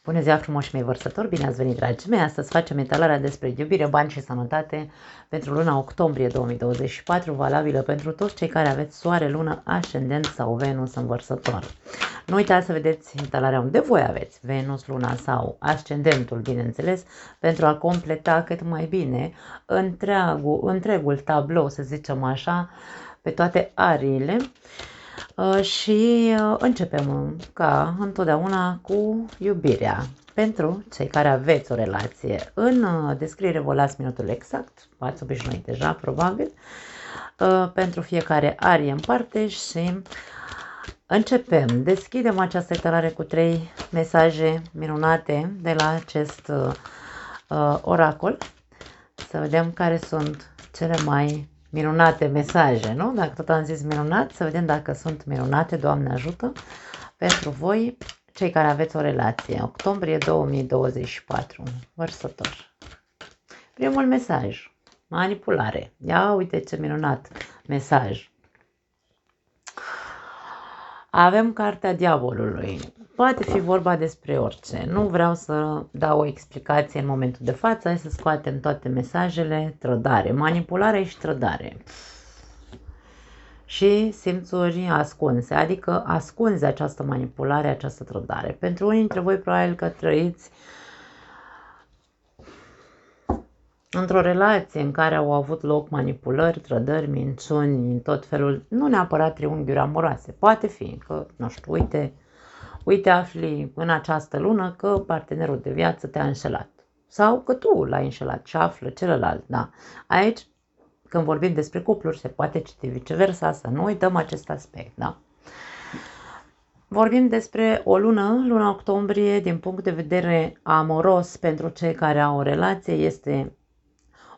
Bună ziua frumoși mei vărsători, bine ați venit dragii mei! Astăzi facem etalarea despre iubire, bani și sănătate pentru luna octombrie 2024, valabilă pentru toți cei care aveți soare, lună, ascendent sau Venus în vărsător. Nu uitați să vedeți etalarea unde voi aveți Venus, luna sau ascendentul, bineînțeles, pentru a completa cât mai bine întregul tablou, să zicem așa, pe toate ariile. Și începem ca întotdeauna cu iubirea. Pentru cei care aveți o relație, în descriere vă las minutul exact, v-ați obișnuit deja probabil, pentru fiecare arie în parte și începem. Deschidem această etalare cu 3 mesaje minunate de la acest oracol, să vedem care sunt cele mai minunate mesaje, nu? Dacă tot am zis minunat, să vedem dacă sunt minunate, Doamne ajută, pentru voi, cei care aveți o relație. Octombrie 2024, vărsător. Primul mesaj, manipulare. Ia uite ce minunat mesaj. Avem cartea diavolului. Poate fi vorba despre orice. Nu vreau să dau o explicație în momentul de față. Hai să scoatem toate mesajele. Trădare, manipulare și trădare. Și simțuri ascunse. Adică ascunzi această manipulare, această trădare. Pentru unii dintre voi probabil că trăiți într-o relație în care au avut loc manipulări, trădări, minciuni, tot felul, nu neapărat triunghiuri amoroase. Poate fi că, nu știu, uite afli în această lună că partenerul de viață te-a înșelat. Sau că tu l-ai înșelat și află celălalt, da. Aici, când vorbim despre cupluri, se poate citi viceversa, să nu uităm acest aspect, da. Vorbim despre o lună, luna octombrie, din punct de vedere amoros pentru cei care au o relație, este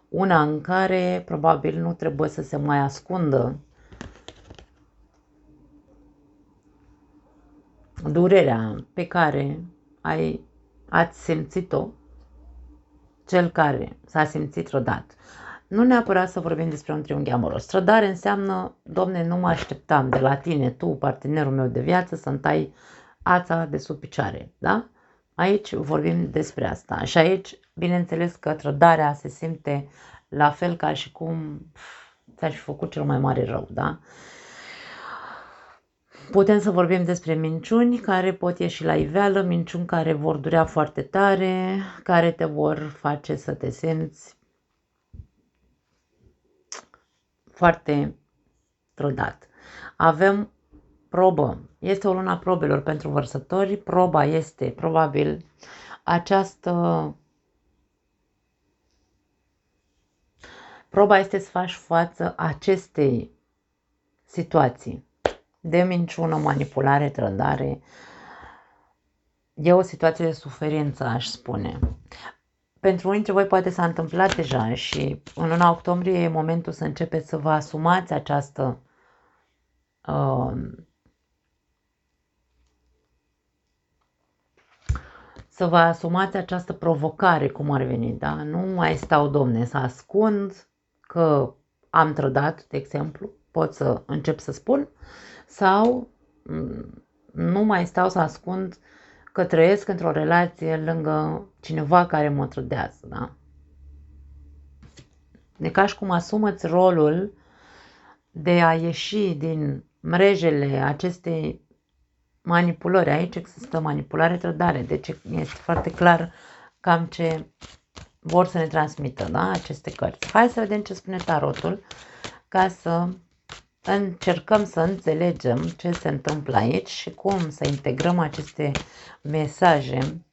una în care probabil nu trebuie să se mai ascundă durerea pe care ați simțit-o, cel care s-a simțit trădat. Nu neapărat să vorbim despre un triunghi amoros. Trădare înseamnă, Domne, nu mă așteptam de la tine, tu, partenerul meu de viață, să-mi tai ața de sub picioare, da? Aici vorbim despre asta. Și aici, bineînțeles că trădarea se simte la fel ca și cum ți-aș fi făcut cel mai mare rău, da? Putem să vorbim despre minciuni care pot ieși la iveală, minciuni care vor durea foarte tare, care te vor face să te simți foarte trădat. Avem probă. Este o lună a probelor pentru vărsători. Proba este probabil Proba este să faci față acestei situații de minciună, manipulare, trădare. E o situație de suferință, aș spune. Pentru unii dintre voi poate s-a întâmplat deja și în luna octombrie e momentul să începeți să vă asumați această provocare, cum ar veni, da? Nu mai stau, domne, să ascund că am trădat, de exemplu, pot să încep să spun, sau nu mai stau să ascund că trăiesc într-o relație lângă cineva care mă trădează, da? De ca și cum asumă-ți rolul de a ieși din mrejele acestei manipulări. Aici există manipulare, trădare, deci este foarte clar cam ce vor să ne transmită, da, aceste cărți. Hai să vedem ce spune tarotul, ca să încercăm să înțelegem ce se întâmplă aici și cum să integrăm aceste mesaje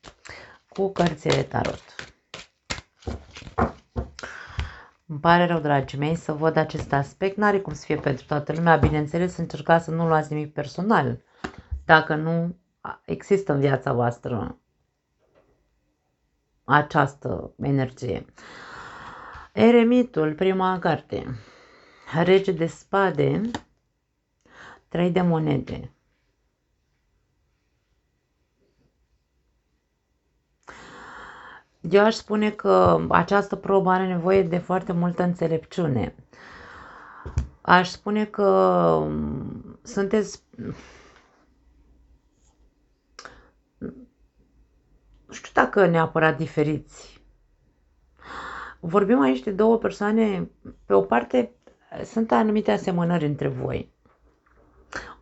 cu cărțile tarot. Îmi pare rău, dragii mei, să văd acest aspect. N-are cum să fie pentru toată lumea. Bineînțeles, încercați să nu luați nimic personal. Dacă nu există în viața voastră această energie. Eremitul, prima carte. Rege de spade, 3 de monede. Eu aș spune că această probă are nevoie de foarte multă înțelepciune. Aș spune că sunteți nu știu dacă neapărat diferiți. Vorbim aici de două persoane, pe o parte sunt anumite asemănări între voi.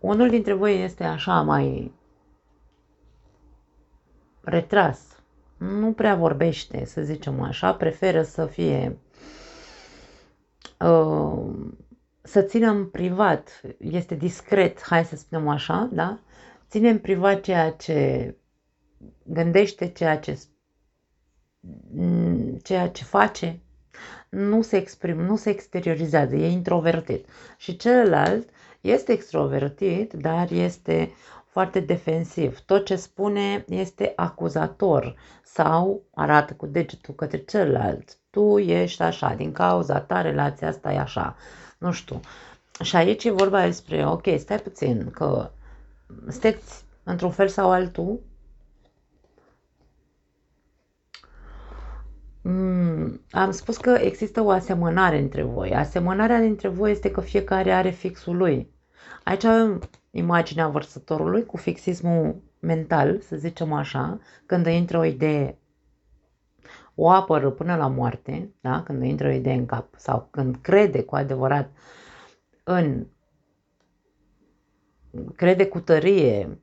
Unul dintre voi este așa mai retras, nu prea vorbește, să zicem așa, preferă să fie, să țină în privat, este discret, hai să spunem așa, da? Ține în privat ceea ce gândește, ceea ce face, nu se exprimă, nu se exteriorizează, e introvertit. Și celălalt este extrovertit, dar este foarte defensiv. Tot ce spune este acuzator sau arată cu degetul către celălalt. Tu ești așa, din cauza ta relația asta e așa. Nu știu. Și aici e vorba despre, ok, stai puțin, că sunteți într-un fel sau altul. Am spus că există o asemănare între voi. Asemănarea dintre voi este că fiecare are fixul lui. Aici avem imaginea vărsătorului cu fixismul mental, să zicem așa, când îi intră o idee, o apără până la moarte, da? Când îi intră o idee în cap sau când crede cu adevărat crede cu tărie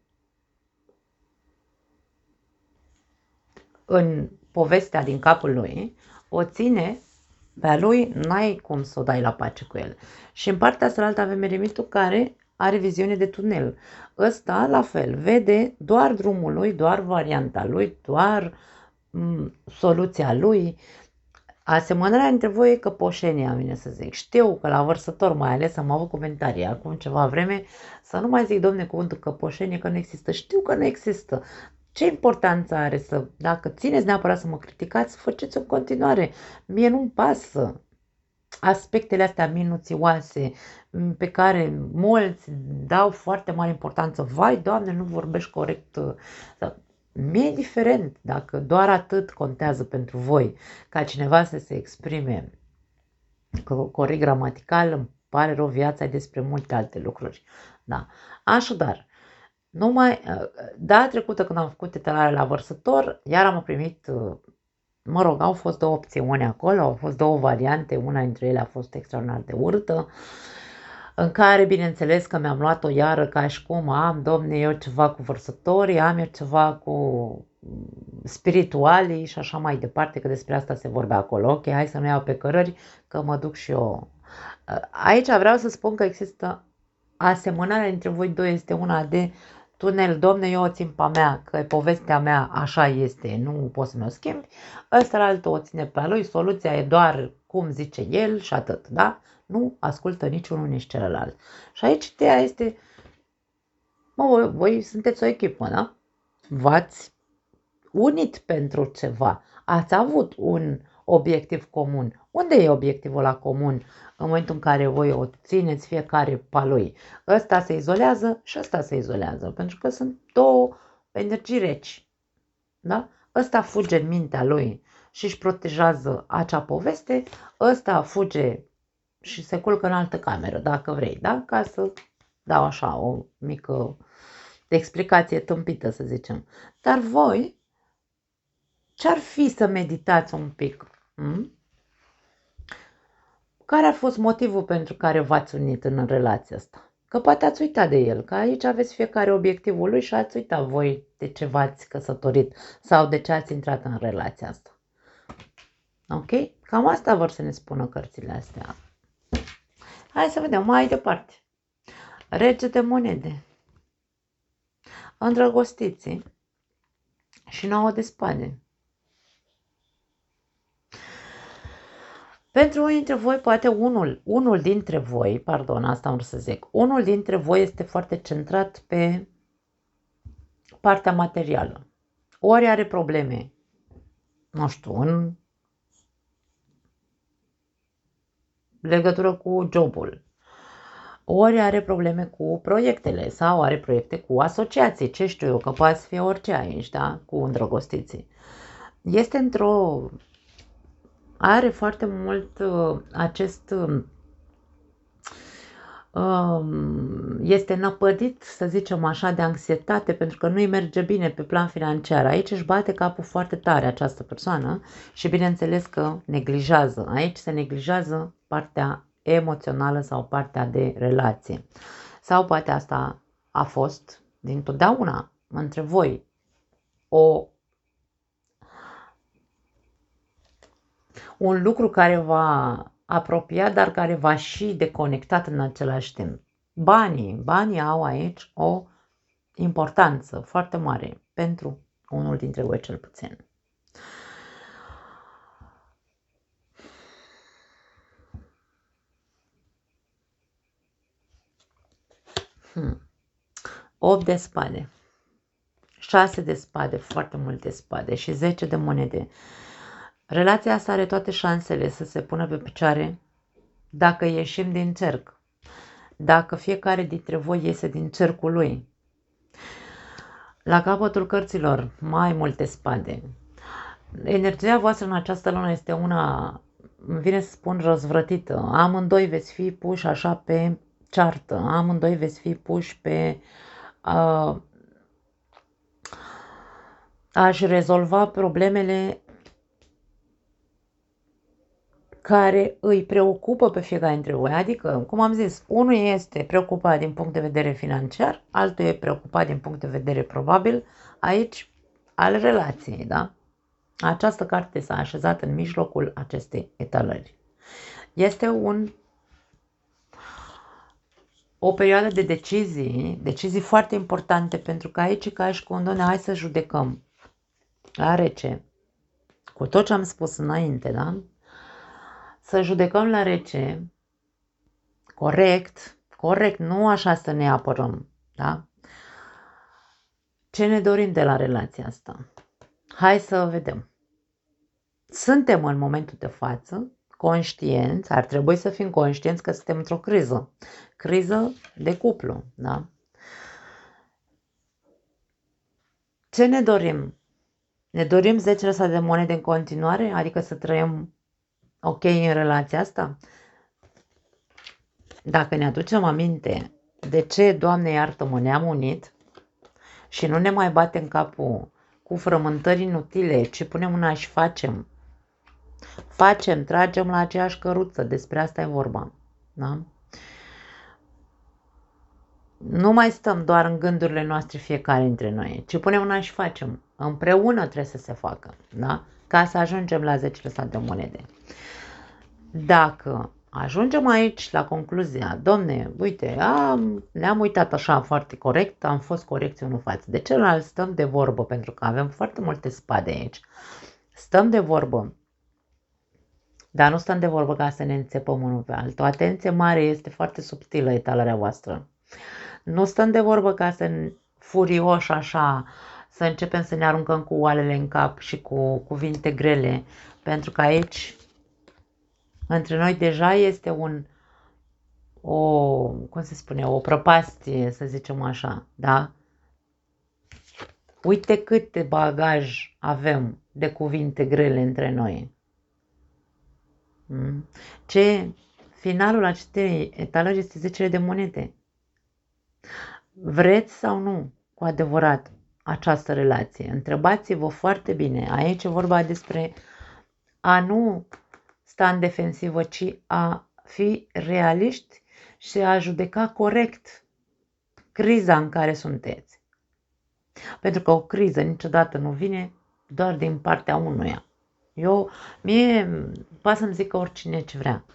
în povestea din capul lui, o ține pe a lui, n-ai cum să o dai la pace cu el. Și în partea asta avem eremitul care are viziune de tunel. Ăsta, la fel, vede doar drumul lui, doar varianta lui, doar soluția lui. Asemănarea între voi e căpoșenia, vine să zic. Știu că la vărsător, mai ales, am avut comentarii acum ceva vreme, să nu mai zic, domne, cuvântul căpoșenie, că nu există. Știu că nu există. Ce importanță are dacă țineți neapărat să mă criticați, faceți-o în continuare. Mie nu-mi pasă aspectele astea minuțioase pe care mulți dau foarte mare importanță. Vai, Doamne, nu vorbești corect. Mi-e indiferent dacă doar atât contează pentru voi ca cineva să se exprime corect gramatical, îmi pare rău, viața e despre multe alte lucruri. Da. Așadar, data trecută când am făcut etalarea la vărsător, iar am primit, au fost două opțiuni acolo, au fost două variante, una dintre ele a fost extraordinar de urâtă, în care, bineînțeles, că mi-am luat-o iară ca și cum domne, eu ceva cu vărsătorii, am eu ceva cu spiritualii și așa mai departe, că despre asta se vorbea acolo. Ok, hai să nu iau pe cărări, că mă duc și eu. Aici vreau să spun că există asemănarea dintre voi doi, este una de tunel, domne, eu o țin pe a mea, că povestea mea așa este, nu poți să mă schimbi, ăsta la altul o ține pe a lui, soluția e doar cum zice el și atât, da? Nu ascultă niciunul, nici celălalt. Și aici ideea este, voi sunteți o echipă, da? V-ați unit pentru ceva, ați avut un obiectiv comun. Unde e obiectivul ăla comun în momentul în care voi o țineți fiecare pe lui? Ăsta se izolează și ăsta se izolează, pentru că sunt două energii reci. Da? Ăsta fuge în mintea lui și își protejează acea poveste, ăsta fuge și se culcă în altă cameră, dacă vrei, da? Ca să dau așa o mică explicație tâmpită, să zicem. Dar voi, ce-ar fi să meditați un pic? Care a fost motivul pentru care v-ați unit în relația asta? Că poate ați uitat de el, că aici aveți fiecare obiectivul lui și ați uitat voi de ce v-ați căsătorit sau de ce ați intrat în relația asta. Ok? Cam asta vor să ne spună cărțile astea. Hai să vedem mai departe. Rege de monede. Îndrăgostiții. Și 9 de spade. Pentru unul dintre voi, poate unul dintre voi, asta am vrut să zic, unul dintre voi este foarte centrat pe partea materială. Ori are probleme, nu știu, în legătură cu jobul, ori are probleme cu proiectele sau are proiecte cu asociații, ce știu eu, că poate fi orice aici, da, cu îndrăgostiții. Este are foarte mult acest este năpădit, să zicem așa, de anxietate pentru că nu-i merge bine pe plan financiar. Aici își bate capul foarte tare această persoană și bineînțeles că neglijează. Aici se neglijează partea emoțională sau partea de relație. Sau poate asta a fost dintotdeauna între voi un lucru care va apropia, dar care va și deconectat în același timp. Banii au aici o importanță foarte mare pentru unul dintre voi cel puțin. Hmm. 8 de spade, 6 de spade, foarte multe spade și 10 de monede. Relația asta are toate șansele să se pună pe picioare dacă ieșim din cerc, dacă fiecare dintre voi iese din cercul lui. La capătul cărților, mai multe spade. Energia voastră în această lună este una, îmi vine să spun, răzvrătită. Amândoi veți fi puși așa pe ceartă, amândoi veți fi puși pe a-și rezolva problemele care îi preocupă pe fiecare dintre voi. Adică, cum am zis, unul este preocupat din punct de vedere financiar, altul e preocupat din punct de vedere probabil aici al relației, da? Această carte s-a așezat în mijlocul acestei etalări. Este o perioadă de decizii foarte importante, pentru că aici e ca și cu un hai să judecăm la rece, cu tot ce am spus înainte, da? Să judecăm la rece, corect, nu așa să ne apărăm, da? Ce ne dorim de la relația asta? Hai să vedem. Suntem în momentul de față conștienți, ar trebui să fim conștienți că suntem într-o criză de cuplu, da? Ce ne dorim? Ne dorim 10 de monede în continuare, adică să trăim ok în relația asta? Dacă ne aducem aminte de ce, Doamne iartă-mă, ne-am unit și nu ne mai batem capul cu frământări inutile, ci punem mâna și tragem la aceeași căruță, despre asta e vorba, da? Nu mai stăm doar în gândurile noastre fiecare dintre noi, ci punem mâna și facem. Împreună trebuie să se facă, da? Ca să ajungem la 10 de monede. Dacă ajungem aici la concluzia, domne, uite, ne-am uitat așa foarte corect, am fost corecți unul față de celălalt, stăm de vorbă, pentru că avem foarte multe spade aici. Stăm de vorbă, dar nu stăm de vorbă ca să ne înțepăm unul pe altul. Atenție mare, este foarte subtilă etalarea voastră. Nu stăm de vorbă ca să furioși așa, să începem să ne aruncăm cu oalele în cap și cu cuvinte grele, pentru că aici între noi deja este o prăpastie, să zicem așa, da? Uite câte bagaj avem de cuvinte grele între noi. Finalul acestei etalări este 10 de monede. Vreți sau nu cu adevărat această relație? Întrebați-vă foarte bine. Aici e vorba despre a nu sta în defensivă, ci a fi realiști și a judeca corect criza în care sunteți. Pentru că o criză niciodată nu vine doar din partea unuia. Mie poate să-mi zică oricine ce vrea.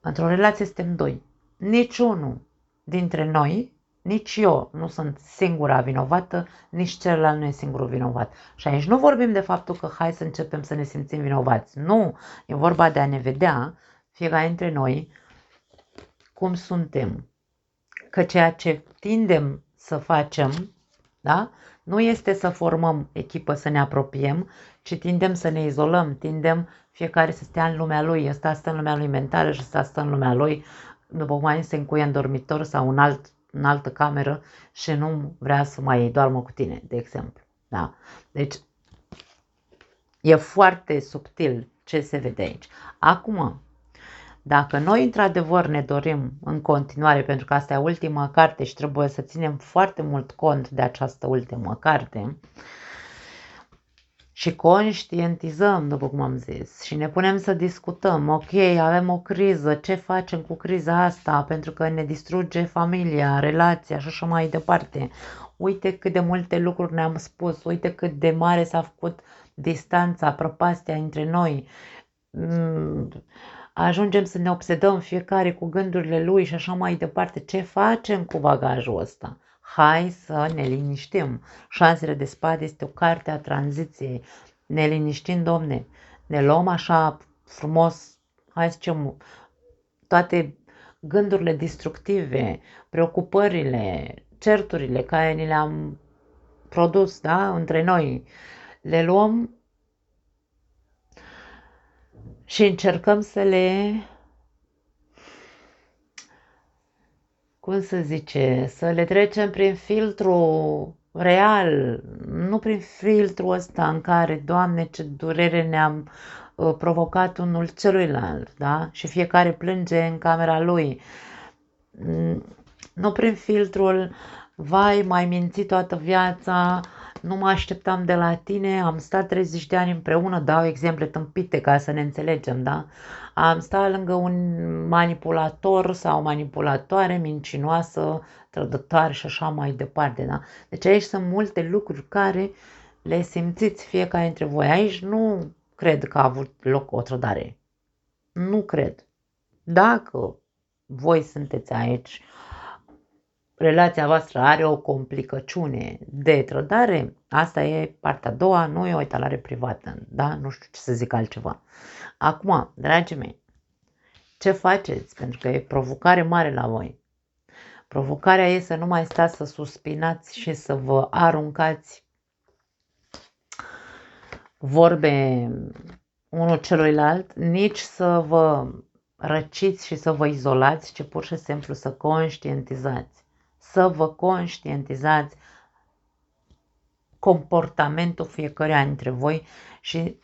Într-o relație suntem doi. Niciunul dintre noi, nici eu nu sunt singura vinovată, nici celălalt nu e singurul vinovat. Și aici nu vorbim de faptul că hai să începem să ne simțim vinovați. Nu, e vorba de a ne vedea fiecare dintre noi cum suntem. Că ceea ce tindem să facem, da? Nu este să formăm echipă, să ne apropiem, ci tindem să ne izolăm, tindem fiecare să stea în lumea lui, ăsta stă în lumea lui mentală și ăsta stă în lumea lui, după cum se încuie în dormitor sau în altă cameră și nu vrea să mai doarmă cu tine, de exemplu. Da? Deci e foarte subtil ce se vede aici. Acum, Dacă noi într-adevăr ne dorim în continuare, pentru că asta e ultima carte și trebuie să ținem foarte mult cont de această ultimă carte, și conștientizăm, după cum am zis, și ne punem să discutăm, ok, avem o criză, ce facem cu criza asta, pentru că ne distruge familia, relația și așa mai departe. Uite cât de multe lucruri ne-am spus, uite cât de mare s-a făcut distanța, prăpastia între noi. Ajungem să ne obsedăm fiecare cu gândurile lui și așa mai departe. Ce facem cu bagajul ăsta? Hai să ne liniștim. Șansele de spade este o carte a tranziției. Ne liniștim, domne. Ne luăm așa frumos, hai să zicem, toate gândurile destructive, preocupările, certurile care ni le-am produs, da, între noi. Le luăm și încercăm să le, cum să zice, să le trecem prin filtru real, nu prin filtrul ăsta în care, Doamne, ce durere ne-am provocat unul celuilalt, da? Și fiecare plânge în camera lui. Nu prin filtrul, vai, m-ai mințit toată viața, nu mă așteptam de la tine, am stat 30 de ani împreună, dau exemple tâmpite ca să ne înțelegem, da? Am stat lângă un manipulator sau manipulatoare, mincinoasă, trădătoare și așa mai departe, da? Deci aici sunt multe lucruri care le simțiți fiecare dintre voi. Aici nu cred că a avut loc o trădare. Nu cred. Dacă voi sunteți aici, relația voastră are o complicăciune de trădare, asta e partea a doua, nu e o etalare privată, da? Nu știu ce să zic altceva. Acum, dragii mei, ce faceți? Pentru că e provocare mare la voi. Provocarea e să nu mai stați să suspinați și să vă aruncați vorbe unul celuilalt, nici să vă răciți și să vă izolați, ci pur și simplu să conștientizați. Să vă conștientizați comportamentul fiecăruia dintre voi și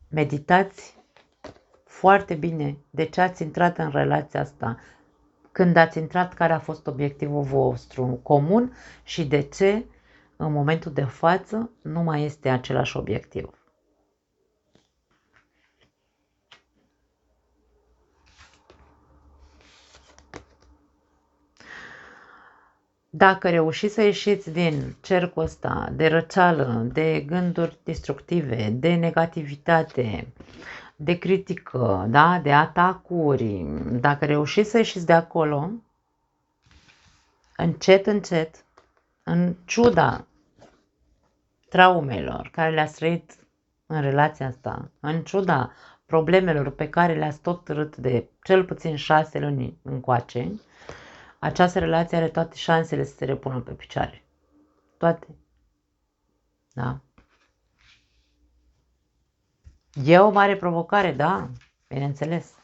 meditați foarte bine de ce ați intrat în relația asta, când ați intrat, care a fost obiectivul vostru comun și de ce în momentul de față nu mai este același obiectiv. Dacă reușiți să ieșiți din cercul ăsta de răceală, de gânduri destructive, de negativitate, de critică, da? De atacuri, dacă reușiți să ieșiți de acolo, încet, încet, în ciuda traumelor care le-ați trăit în relația asta, în ciuda problemelor pe care le-ați tot târât de cel puțin 6 luni încoace, această relație are toate șansele să se repună pe picioare. Toate. Da? E o mare provocare, da, bineînțeles.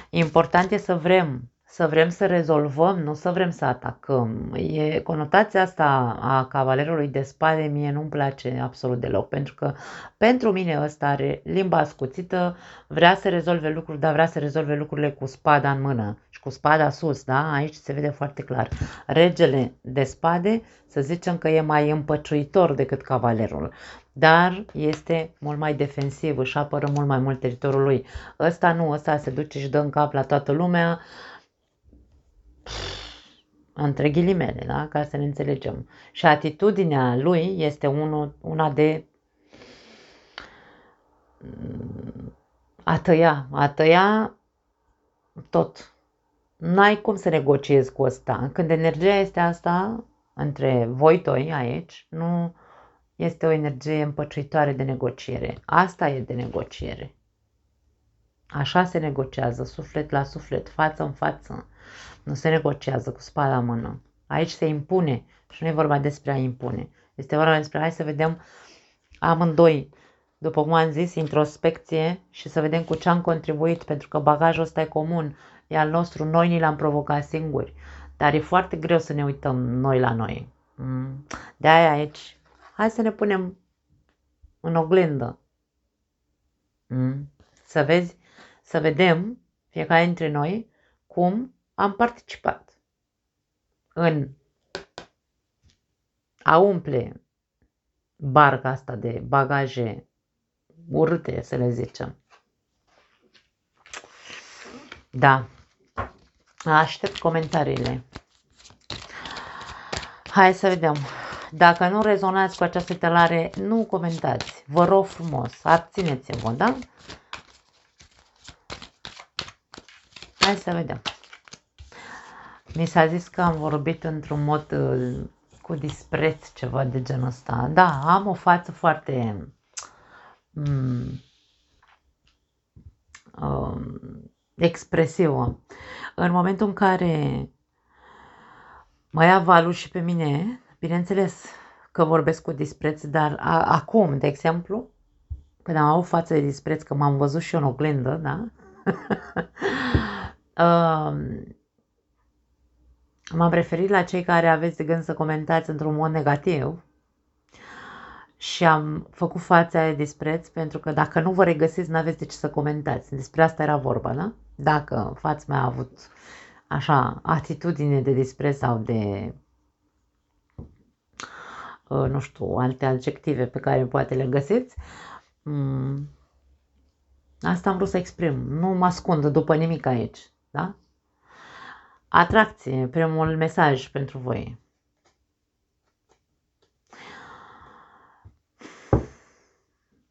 Important e să vrem să rezolvăm, nu să vrem să atacăm. E conotația asta a cavalerului de spade, mie nu-mi place absolut deloc, pentru că pentru mine ăsta are limba ascuțită, vrea să rezolve lucruri, dar vrea să rezolve lucrurile cu spada în mână și cu spada sus, da? Aici se vede foarte clar. Regele de spade, să zicem că e mai împăciuitor decât cavalerul, dar este mult mai defensiv, își apără mult mai mult teritoriul lui. Ăsta nu, ăsta se duce și dă în cap la toată lumea, între ghilimele, da? Ca să ne înțelegem. Și atitudinea lui este una de a tăia tot. N-ai cum să negociezi cu ăsta. Când energia este asta, între voi doi aici, nu este o energie împăciuitoare de negociere. Asta e de negociere. Așa se negociază, suflet la suflet, față în față. Nu se negociază cu spada în mână. Aici se impune și nu e vorba despre a impune. Este vorba despre hai să vedem amândoi, după cum am zis, introspecție și să vedem cu ce am contribuit, pentru că bagajul ăsta e comun, e al nostru, noi ni l-am provocat singuri. Dar e foarte greu să ne uităm noi la noi. De aia aici, hai să ne punem în oglindă. Să vezi să vedem, fiecare dintre noi, cum am participat în a umple barca asta de bagaje urâte, să le zicem. Da. Aștept comentariile. Hai să vedem. Dacă nu rezonați cu această telare, nu comentați. Vă rog frumos, abțineți-vă, da? Hai să vedem. Mi s-a zis că am vorbit într-un mod cu dispreț, ceva de genul ăsta. Da, am o față foarte expresivă. În momentul în care mă ia valul și pe mine, bineînțeles că vorbesc cu dispreț, dar acum, de exemplu, când am avut față de dispreț, că m-am văzut și eu în oglindă, da? M-am referit la cei care aveți de gând să comentați într-un mod negativ și am făcut fața aia de dispreț, pentru că dacă nu vă regăsiți, n-aveți de ce să comentați. Despre asta era vorba, da? Dacă fața mea a avut așa atitudine de dispreț sau de, nu știu, alte adjective pe care poate le găsiți, asta am vrut să exprim. Nu mă ascund după nimic aici, da? Atracție, primul mesaj pentru voi.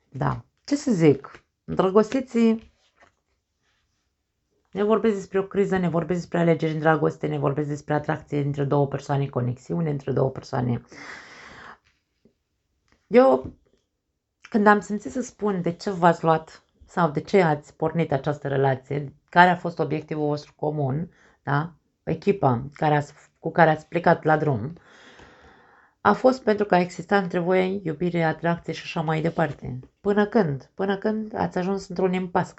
Da. Ce să zic? Îndrăgostiții ne vorbesc despre o criză, ne vorbesc despre alegeri în dragoste, ne vorbesc despre atracție între două persoane, conexiune între două persoane. Eu, când am simțit să spun de ce v-ați luat sau de ce ați pornit această relație, care a fost obiectivul vostru comun, da? Echipa cu care ați plecat la drum, a fost pentru că a existat între voi iubire, atracție și așa mai departe. Până când? Până când ați ajuns într-un impas,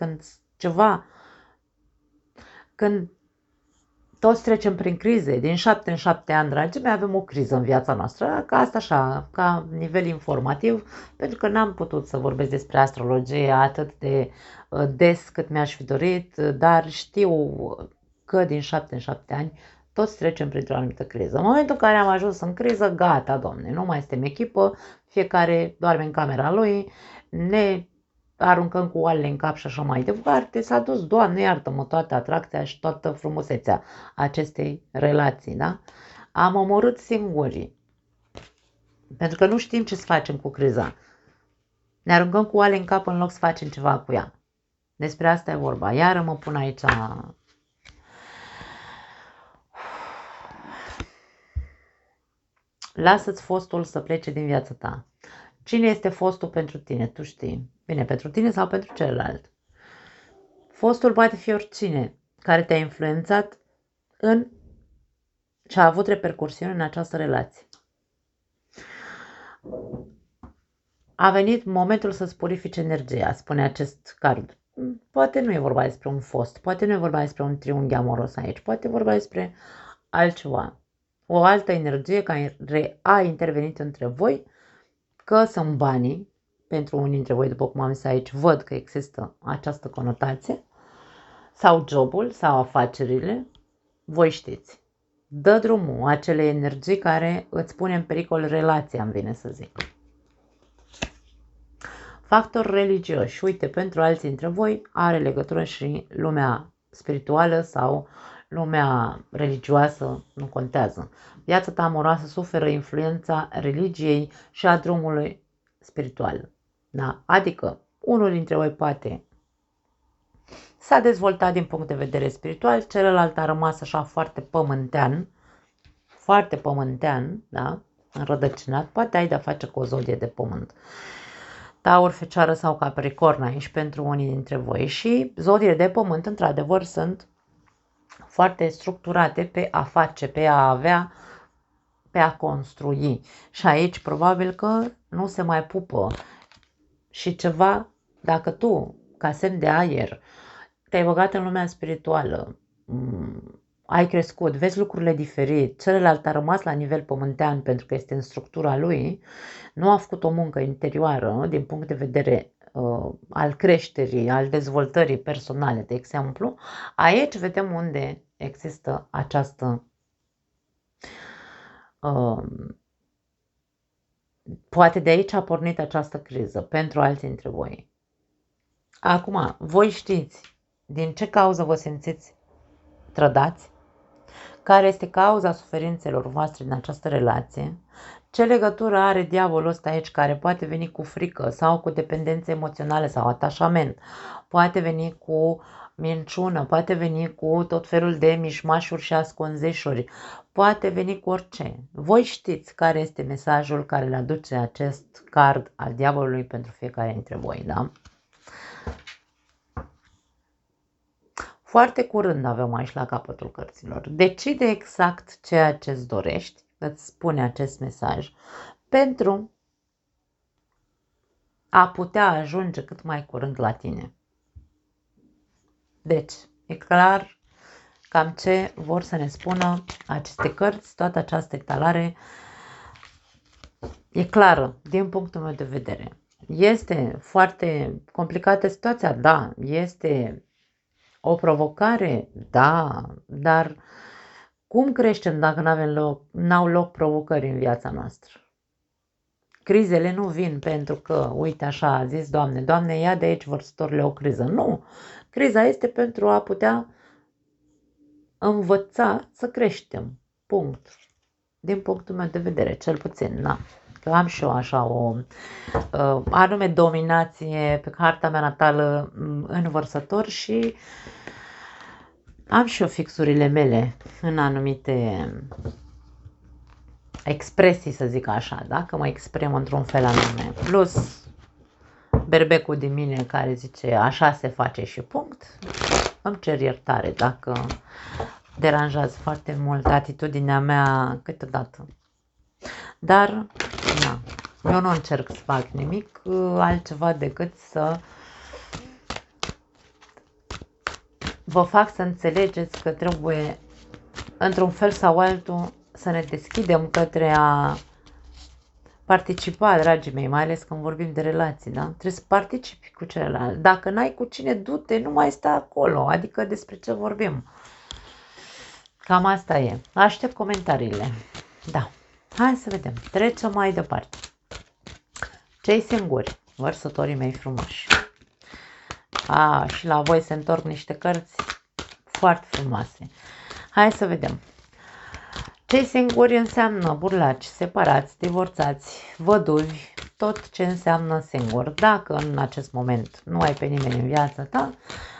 când toți trecem prin crize, din 7 în 7 ani, dragii mei, avem o criză în viața noastră, ca asta așa, ca nivel informativ, pentru că n-am putut să vorbesc despre astrologie atât de des cât mi-aș fi dorit, dar știu că din 7 în 7 ani toți trecem printr-o anumită criză. În momentul în care am ajuns în criză, gata, domne, nu mai suntem echipă, fiecare doarme în camera lui, ne aruncăm cu oalele în cap și așa mai departe, s-a dus, Doamne iartă-mă, toată atracția și toată frumusețea acestei relații, da? Am omorât singurii, pentru că nu știm ce să facem cu criza. Ne aruncăm cu oale în cap în loc să facem ceva cu ea. Despre asta e vorba. Iară mă pun aici. Lasă-ți fostul să plece din viața ta. Cine este fostul pentru tine? Tu știi. Bine, pentru tine sau pentru celălalt. Fostul poate fi oricine care te-a influențat și a avut repercursiuni în această relație. A venit momentul să-ți purifici energia, spune acest card. Poate nu e vorba despre un fost, poate nu e vorba despre un triunghi amoros aici, poate e vorba despre altceva. O altă energie care a intervenit între voi, că sunt banii, pentru unii dintre voi, după cum am zis aici, văd că există această conotație, sau jobul, sau afacerile, voi știți. Dă drumul acele energii care îți pune în pericol relația, îmi vine să zic. Factor religios. Uite, pentru alții dintre voi are legătură și lumea spirituală sau lumea religioasă, nu contează. Viața ta amoroasă suferă influența religiei și a drumului spiritual. Da? Adică, unul dintre voi poate s-a dezvoltat din punct de vedere spiritual, celălalt a rămas așa foarte pământean, da? Înrădăcinat, poate ai de-a face cu o zodie de pământ. Taur, Fecioară sau Capricorn aici pentru unii dintre voi și zodiile de pământ într-adevăr sunt foarte structurate pe a face, pe a avea, pe a construi. Și aici probabil că nu se mai pupă și ceva, dacă tu, ca semn de aer, te-ai băgat în lumea spirituală, ai crescut, vezi lucrurile diferit, celălalt a rămas la nivel pământean pentru că este în structura lui, nu a făcut o muncă interioară din punct de vedere al creșterii, al dezvoltării personale, de exemplu, aici vedem unde există această poate de aici a pornit această criză pentru alții dintre voi. Acum, voi știți din ce cauză vă simțiți trădați, care este cauza suferințelor voastre din această relație, ce legătură are diavolul ăsta aici care poate veni cu frică sau cu dependență emoțională sau atașament, poate veni cu minciună, poate veni cu tot felul de mișmașuri și ascunzișuri, poate veni cu orice. Voi știți care este mesajul care le aduce acest card al diavolului pentru fiecare dintre voi, da? Foarte curând avem aici la capătul cărților. Decide exact ceea ce îți dorești, îți spune acest mesaj, pentru a putea ajunge cât mai curând la tine. Deci, e clar cam ce vor să ne spună aceste cărți, toată această etalare e clară din punctul meu de vedere. Este foarte complicată situația, da, este o provocare, da, dar cum creștem dacă n-au loc provocări în viața noastră? Crizele nu vin pentru că, uite așa, a zis Doamne, Doamne, ia de aici vărsătorile o criză. Nu, criza este pentru a putea învăța să creștem. Punct. Din punctul meu de vedere, cel puțin, da. Că am și eu așa o anume dominație pe cartea mea natală în vărsător și am și eu fixurile mele în anumite expresii, să zic așa, da? Că mă exprim într-un fel anume. Plus berbecul din mine care zice așa se face și punct. Îmi cer iertare dacă deranjează foarte mult atitudinea mea câteodată. Dar, na, eu nu încerc să fac nimic altceva decât să vă fac să înțelegeți că trebuie, într-un fel sau altul, să ne deschidem către a participa, dragii mei, mai ales când vorbim de relații, da? Trebuie să participi cu celălalt. Dacă n-ai cu cine, du-te, nu mai sta acolo, adică despre ce vorbim. Cam asta e. Aștept comentariile. Da. Hai să vedem. Trecem mai departe. Cei singuri, vărsătorii mei frumoși. Și la voi se întorc niște cărți foarte frumoase. Hai să vedem. Cei singuri înseamnă burlaci, separați, divorțați, văduvi, tot ce înseamnă singur. Dacă în acest moment nu ai pe nimeni în viața ta,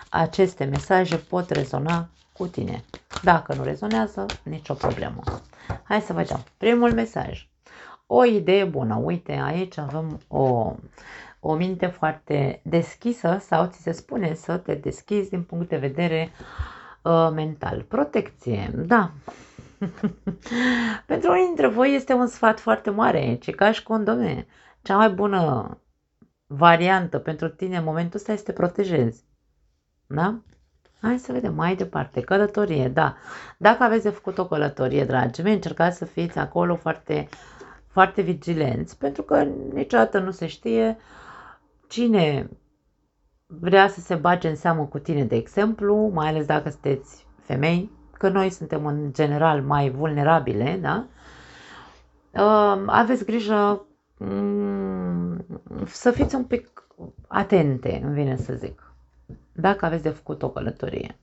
aceste mesaje pot rezona cu tine. Dacă nu rezonează, nicio problemă. Hai să vedem. Primul mesaj. O idee bună. Uite, aici avem o minte foarte deschisă sau ți se spune să te deschizi din punct de vedere mental. Protecție. Da. Pentru unii dintre voi este un sfat foarte mare. Ce ca și cum, domne, cea mai bună variantă pentru tine în momentul ăsta este protejezi. Da? Hai să vedem mai departe. Călătorie, da. Dacă aveți de făcut o călătorie, dragii mei, încercați să fiți acolo foarte, foarte vigilenți, pentru că niciodată nu se știe cine vrea să se bage în seamă cu tine, de exemplu, mai ales dacă sunteți femei, că noi suntem în general mai vulnerabile, da? Aveți grijă să fiți un pic atente, îmi vine să zic, dacă aveți de făcut o călătorie.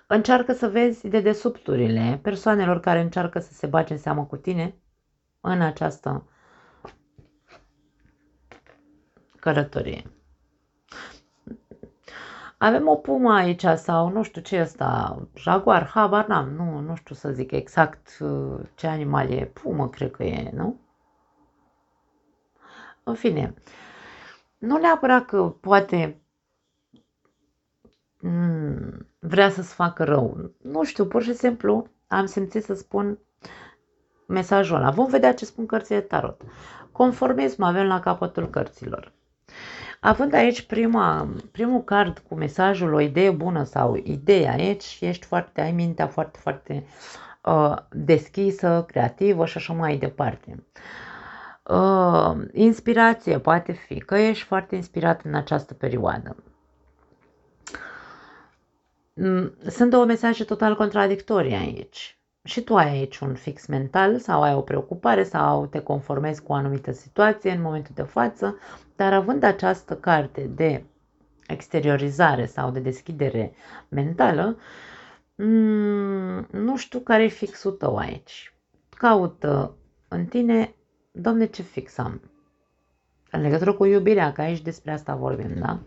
Încearcă să vezi dedesubturile persoanelor care încearcă să se bage în seamă cu tine în această călătorie. Avem o pumă aici sau nu știu ce e ăsta, jaguar, habar n-am, nu știu să zic exact ce animal e, pumă cred că e, nu? În fine, nu neapărat că poate vrea să-ți facă rău, nu știu, pur și simplu am simțit să spun mesajul ăla. Vom vedea ce spun cărțile tarot. Conformism avem la capătul cărților. Având aici primul card cu mesajul o idee bună sau idee aici, ai mintea foarte deschisă, creativă și așa mai departe. Inspirație poate fi că ești foarte inspirat în această perioadă. Sunt două mesaje total contradictorii aici. Și tu ai aici un fix mental sau ai o preocupare sau te conformezi cu o anumită situație în momentul de față, dar având această carte de exteriorizare sau de deschidere mentală, nu știu care e fixul tău aici. Caută în tine, Doamne, ce fix am. În legătură cu iubirea, că aici despre asta vorbim, da?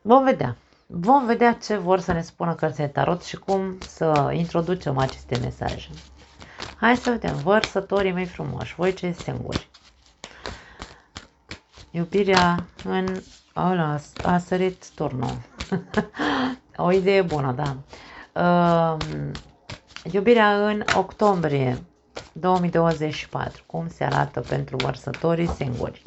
Vom vedea. Vom vedea ce vor să ne spună cărțile tarot și cum să introducem aceste mesaje. Hai să vedem, vărsătorii mei frumoși, voi cei singuri. Iubirea în... a sărit turnul. O idee bună, da. Iubirea în octombrie 2024. Cum se arată pentru vărsătorii singuri?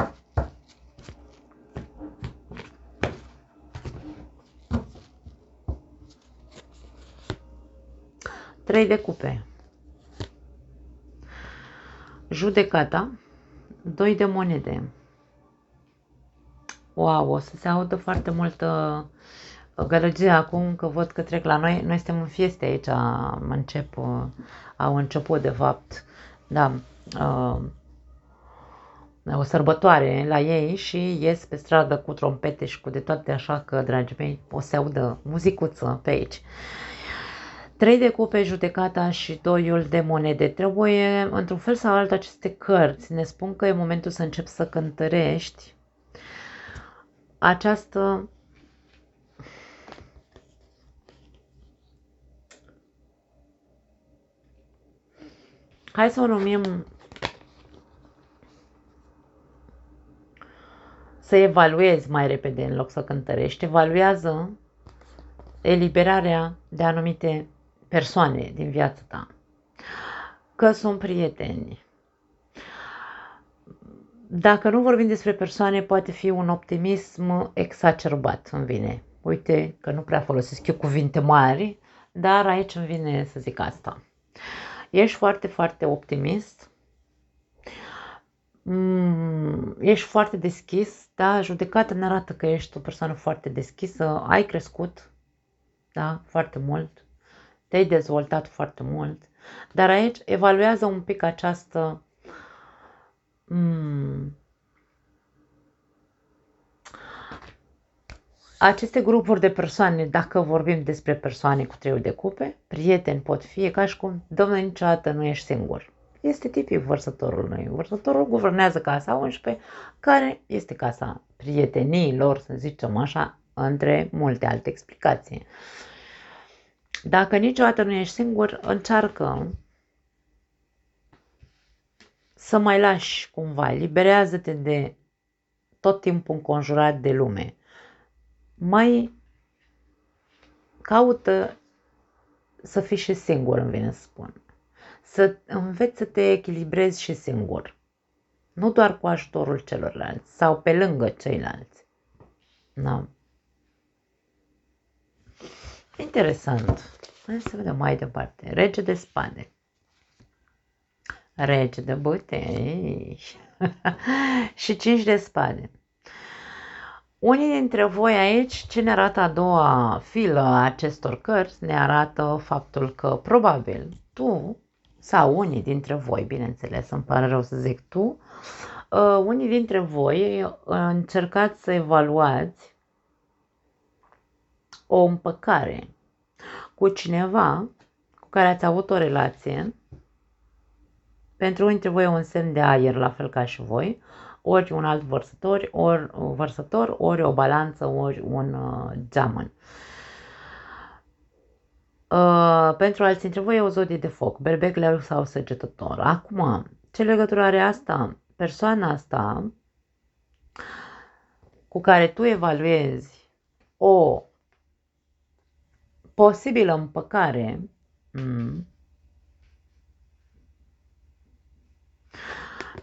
Trei de cupe. Judecata. 2 de monede. Wow, o să se audă foarte multă gălăgie acum că văd că trec la noi. Noi suntem în fieste aici, au început de fapt, da, o sărbătoare la ei și ies pe stradă cu trompete și cu de toate, așa că, dragii mei, o să audă muzicuță pe aici. 3 de cupe, judecata și 2 de monede. Trebuie, într-un fel sau altul, aceste cărți ne spun că e momentul să începi să cântărești această hai să o numim să evaluezi mai repede în loc să cântărești. Evaluează eliberarea de anumite persoane din viața ta. Că sunt prieteni. Dacă nu vorbim despre persoane, poate fi un optimism exacerbat, îmi vine. Uite că nu prea folosesc eu cuvinte mari, dar aici îmi vine să zic asta. Ești foarte, foarte optimist. Ești foarte deschis, da? Judecata ne arată că ești o persoană foarte deschisă, ai crescut, da? Foarte mult, te-ai dezvoltat foarte mult, dar aici evaluează un pic această aceste grupuri de persoane, dacă vorbim despre persoane cu 3 de cupe, prieteni pot fi, e ca și cum, domnule, niciodată nu ești singur. Este tipic vărsătorului. Vărsătorul guvernează casa 11, care este casa prieteniilor, să zicem așa, între multe alte explicații. Dacă niciodată nu ești singur, încearcă să mai lași cumva, liberează-te de tot timpul înconjurat de lume. Mai caută să fii și singur, îmi vine să spun. Să înveți să te echilibrezi și singur. Nu doar cu ajutorul celorlalți sau pe lângă ceilalți. Da. Interesant. Hai să vedem mai departe. Rege de spade. Rege de bătăi. Și 5 de spade. Unii dintre voi aici, ce ne arată a doua filă a acestor cărți, ne arată faptul că probabil tu sau unii dintre voi, bineînțeles, îmi pare rău să zic tu, unii dintre voi încercați să evaluați o împăcare cu cineva cu care ați avut o relație. Pentru unii dintre voi e un semn de aer, la fel ca și voi, ori un alt vărsător, ori o balanță, ori un geamăn. Pentru alții dintre voi e o zodie de foc, berbec, leu sau săgetător. Acum, ce legătură are asta? Persoana asta cu care tu evaluezi o posibilă împăcare,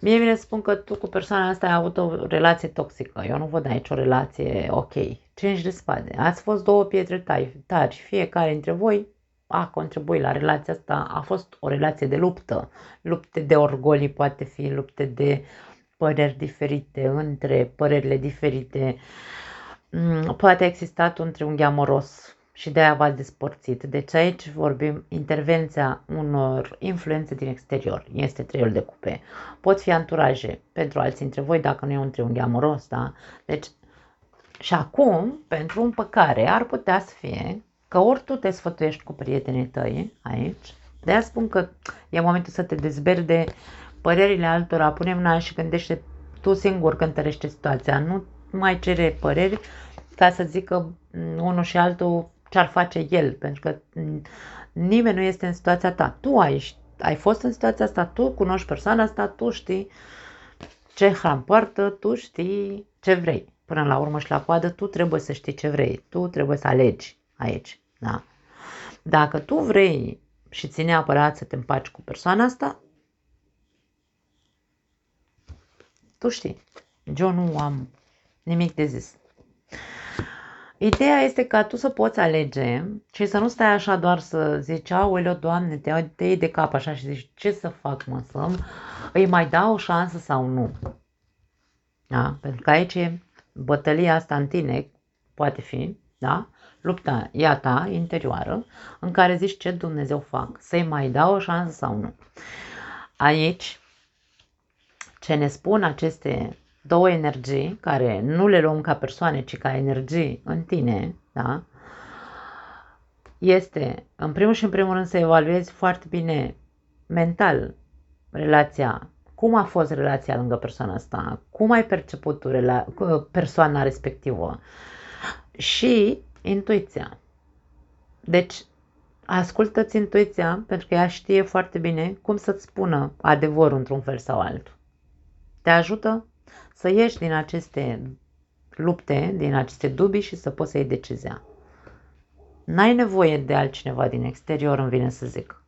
mie vine să spun că tu cu persoana asta ai avut o relație toxică. Eu nu văd aici o relație ok. 5 de spade. Ați fost două pietre tari. Fiecare dintre voi a contribui la relația asta, a fost o relație de luptă, lupte de orgolii, poate fi lupte de păreri diferite, între părerile diferite, poate a existat un triunghi amoros și de aia v-ați despărțit. Deci aici vorbim intervenția unor influențe din exterior, este treiul de cupe. Pot fi anturaje pentru alții între voi dacă nu e un triunghi amoros, da? Deci, și acum, pentru împăcare, ar putea să fie că ori tu te sfătuiești cu prietenii tăi aici, de-aia spun că e momentul să te dezberi de părerile altora, pune mâna și gândește tu singur cântărește situația, nu mai cere păreri ca să zică unul și altul ce-ar face el, pentru că nimeni nu este în situația ta. Tu ai fost în situația asta, tu cunoști persoana asta, tu știi ce hram poartă, tu știi ce vrei. Până la urmă și la coadă, tu trebuie să știi ce vrei, tu trebuie să alegi aici. Da? Dacă tu vrei și ții neapărat să te împaci cu persoana asta, tu știi. Eu nu am nimic de zis. Ideea este ca tu să poți alege și să nu stai așa doar să zici, aoleo, Doamne, te iei de cap așa și zici, ce să fac, mă, să îi mai dau o șansă sau nu? Da? Pentru că aici e bătălia asta în tine, poate fi, da? Lupta e a ta, interioară, în care zici ce Dumnezeu fac, să-i mai dau o șansă sau nu. Aici, ce ne spun aceste două energii, care nu le luăm ca persoane, ci ca energii în tine, da? Este, în primul și în primul rând, să evaluezi foarte bine mental relația, cum a fost relația lângă persoana asta, cum ai perceput tu persoana respectivă și intuiția. Deci, ascultă-ți intuiția, pentru că ea știe foarte bine cum să-ți spună adevărul într-un fel sau altul. Te ajută să ieși din aceste lupte, din aceste dubii și să poți să iei decizia. N-ai nevoie de altcineva din exterior, îmi vine să zic.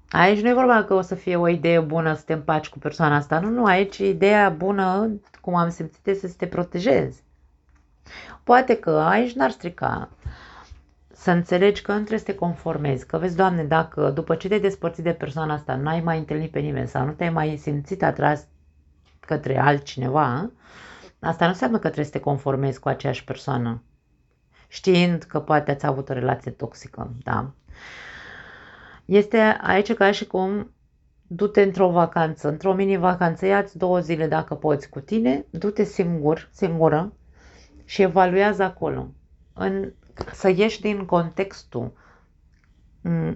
Aici nu e vorba că o să fie o idee bună să te împaci cu persoana asta. Nu, aici ideea bună, cum am simțit, este să te protejezi. Poate că aici n-ar strica să înțelegi că nu trebuie să te conformezi, că vezi, Doamne, dacă după ce te-ai despărțit de persoana asta n-ai mai întâlnit pe nimeni sau nu te-ai mai simțit atras către altcineva, asta nu înseamnă că trebuie să te conformezi cu aceeași persoană, știind că poate ați avut o relație toxică, da? Este aici ca și cum du-te într-o vacanță, într-o mini-vacanță, ia-ți 2 zile dacă poți cu tine, du-te singură și evaluează acolo, să ieși din contextul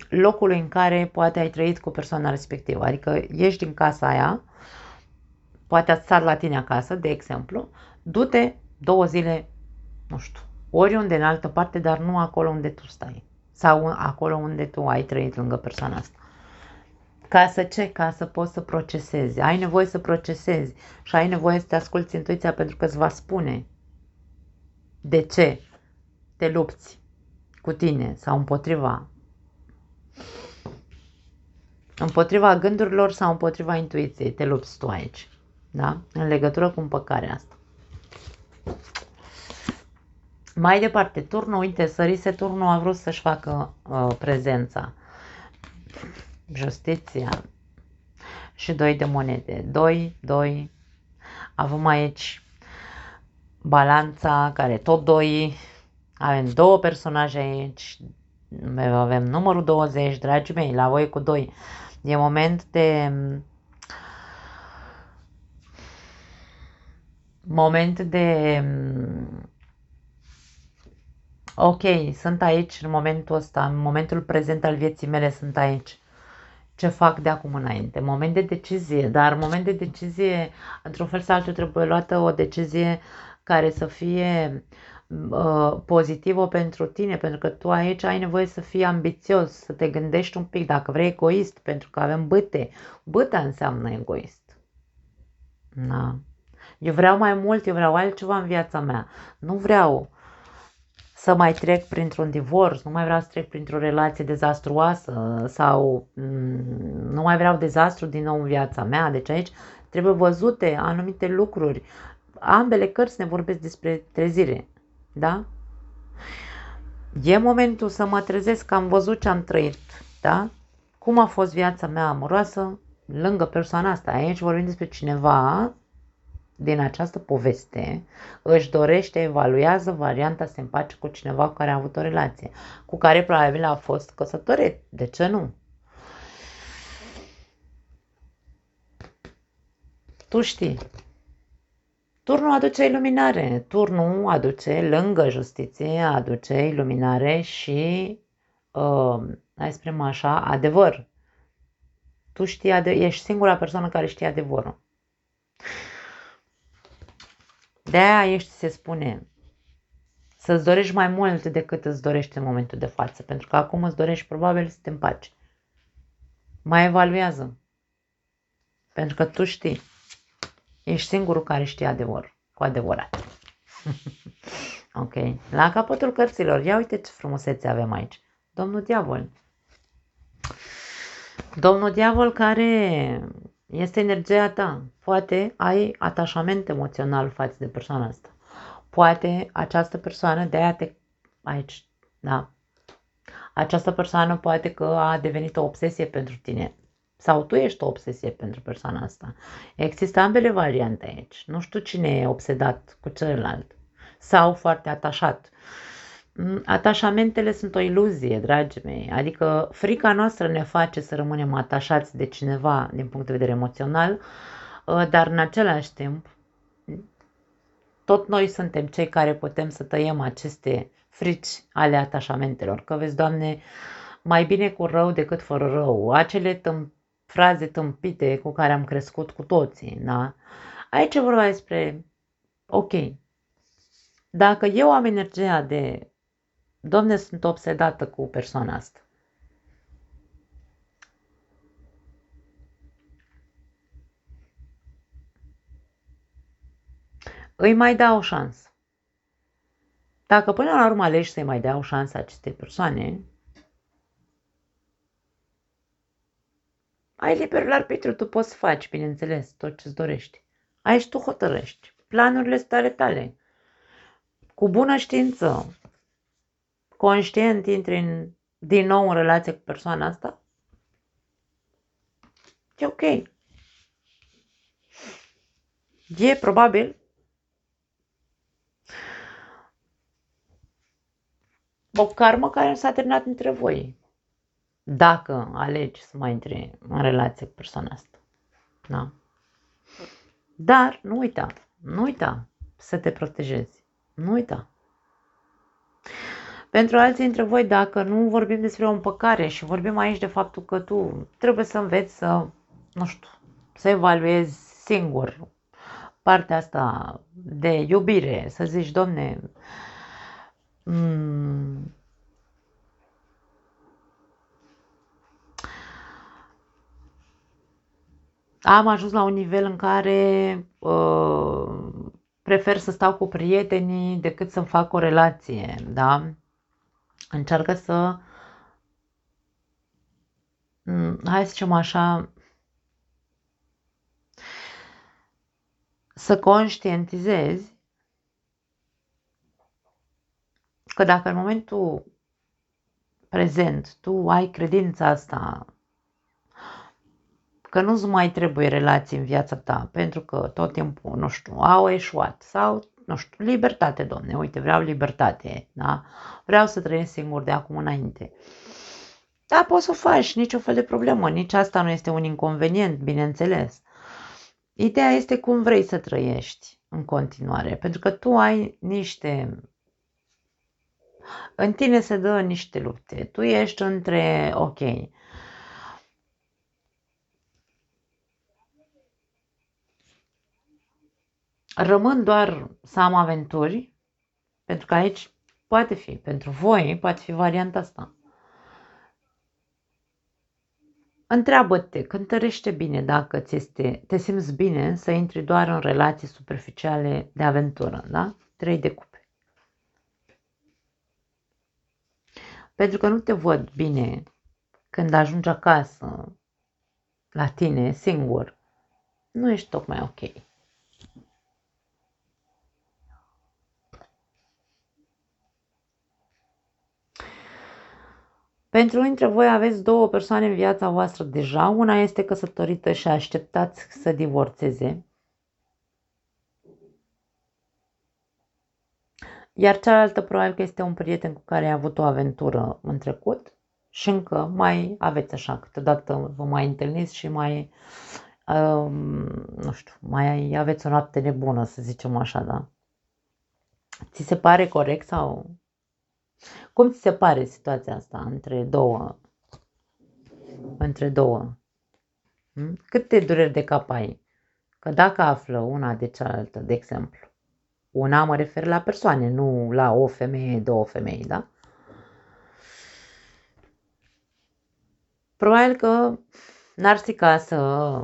locului în care poate ai trăit cu persoana respectivă, adică ieși din casa aia, poate ați stat la tine acasă, de exemplu, du-te 2 zile, nu știu, oriunde în altă parte, dar nu acolo unde tu stai sau acolo unde tu ai trăit lângă persoana asta. Ca să poți să procesezi. Ai nevoie să procesezi și ai nevoie să te asculți intuiția pentru că îți va spune de ce te lupți cu tine sau împotriva gândurilor sau împotriva intuiției. Te lupți tu aici. Da? În legătură cu împăcarea asta. Mai departe, turnul, uite, sărise turnul, a vrut să-și facă prezența. Justiția și 2 de monede. 2. Avem aici balanța, care tot 2. Avem 2 personaje aici. Avem numărul 20, dragii mei, la voi cu 2. E moment de ok, sunt aici în momentul ăsta, în momentul prezent al vieții mele sunt aici. Ce fac de acum înainte? Moment de decizie, dar moment de decizie, într-un fel sau altul trebuie luată o decizie care să fie pozitivă pentru tine, pentru că tu aici ai nevoie să fii ambițios, să te gândești un pic, dacă vrei egoist, pentru că avem bâte. Bâta înseamnă egoist. Da. Eu vreau mai mult, eu vreau altceva în viața mea. Nu vreau să mai trec printr-un divorț, nu mai vreau să trec printr-o relație dezastruoasă sau nu mai vreau dezastru din nou în viața mea. Deci aici trebuie văzute anumite lucruri. Ambele cărți ne vorbesc despre trezire. da? E momentul să mă trezesc că am văzut ce am trăit, da? Cum a fost viața mea amoroasă lângă persoana asta. Aici vorbim despre cineva din această poveste își dorește, evaluează varianta să se împace cu cineva cu care a avut o relație, cu care probabil a fost căsătorit. De ce nu? Tu știi. Turnul aduce iluminare. Turnul aduce, lângă justiție, aduce iluminare și, hai să spunem așa, adevăr. Tu știi, ești singura persoană care știe adevărul. De-aia ești, se spune, să-ți dorești mai mult decât îți dorești în momentul de față. Pentru că acum îți dorești probabil să te împaci. Mai evaluează. Pentru că tu știi. Ești singurul care știe adevărul. Cu adevărat. Ok. La capătul cărților. Ia uite ce frumusețe avem aici. Domnul Diavol. Domnul Diavol care este energia ta. Poate ai atașament emoțional față de persoana asta. Poate această persoană, de-aia te... Aici, da. Această persoană poate că a devenit o obsesie pentru tine. Sau tu ești o obsesie pentru persoana asta. Există ambele variante aici. Nu știu cine e obsedat cu celălalt. Sau foarte atașat. Atașamentele sunt o iluzie, dragii mei. Adică frica noastră ne face să rămânem atașați de cineva din punct de vedere emoțional, dar în același timp, tot noi suntem cei care putem să tăiem aceste frici ale atașamentelor. Că vezi, Doamne, mai bine cu rău decât fără rău. Acele fraze tâmpite cu care am crescut cu toții, da? Aici e vorba despre, ok, dacă eu am energia de, Doamne, sunt obsedată cu persoana asta, îi mai dau o șansă. Dacă până la urmă alegi să-i mai dea o șansă acestei persoane, ai liberul arbitru, tu poți să faci, bineînțeles, tot ce-ți dorești. Aici tu hotărăști. Planurile sunt ale tale. Cu bună știință, conștient, intri din nou în relație cu persoana asta, e ok. E probabil o karmă care s-a terminat între voi. Dacă alegi să mai intri în relație cu persoana asta. Da? Dar nu uita să te protejezi. Nu uita. Pentru alții dintre voi, dacă nu vorbim despre o împăcare și vorbim aici de faptul că tu trebuie să înveți să, nu știu, să evaluezi singur partea asta de iubire, să zici, Domne, am ajuns la un nivel în care prefer să stau cu prietenii decât să-mi fac o relație, da? Încearcă să, hai să zicem așa, să conștientizezi că dacă în momentul prezent tu ai credința asta că nu-ți mai trebuie relații în viața ta, pentru că tot timpul, nu știu, au eșuat sau, nu știu, libertate, Domne, uite, vreau libertate, da? Vreau să trăiesc singur de acum înainte. Da, poți să o faci, nicio fel de problemă, nici asta nu este un inconvenient, bineînțeles. Ideea este cum vrei să trăiești în continuare, pentru că tu ai niște... În tine se dă niște lupte, tu ești între, ok, rămân doar să am aventuri, pentru că aici poate fi, pentru voi, poate fi varianta asta. Întreabă-te, cântărește bine dacă te simți bine să intri doar în relații superficiale de aventură, da? 3 de cupe. Pentru că nu te văd bine când ajungi acasă la tine singur. Nu ești tocmai ok. Pentru unii dintre voi aveți două persoane în viața voastră deja. Una este căsătorită și așteptați să divorțeze. Iar cealaltă probabil că este un prieten cu care ai avut o aventură în trecut și încă mai aveți așa, câteodată vă mai întâlniți și mai, nu știu, mai aveți o noapte nebună, să zicem așa, da? Ți se pare corect sau... Cum ți se pare situația asta între două? Între două? Câte dureri de cap ai? Că dacă află una de cealaltă, de exemplu, una mă refer la persoane, nu la o femeie, două femei, da? Probabil că n-ar strica să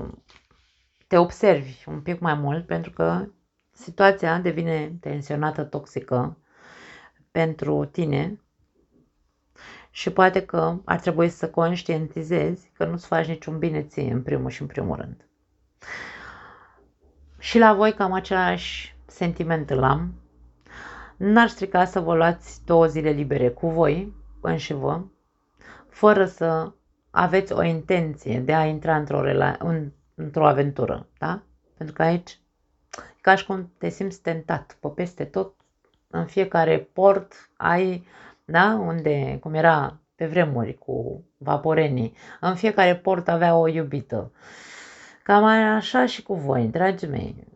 te observi un pic mai mult pentru că situația devine tensionată, toxică pentru tine și poate că ar trebui să conștientizezi că nu-ți faci niciun bine ție în primul și în primul rând. Și la voi cam același sentiment îl am. N-ar strica să vă luați 2 zile libere cu voi înși vă, fără să aveți o intenție de a intra într-o aventură, da? Pentru că aici, ca și cum te simți tentat pe peste tot, în fiecare port ai, da? Unde, cum era pe vremuri cu vaporenii, în fiecare port avea o iubită. Cam așa și cu voi, dragii mei.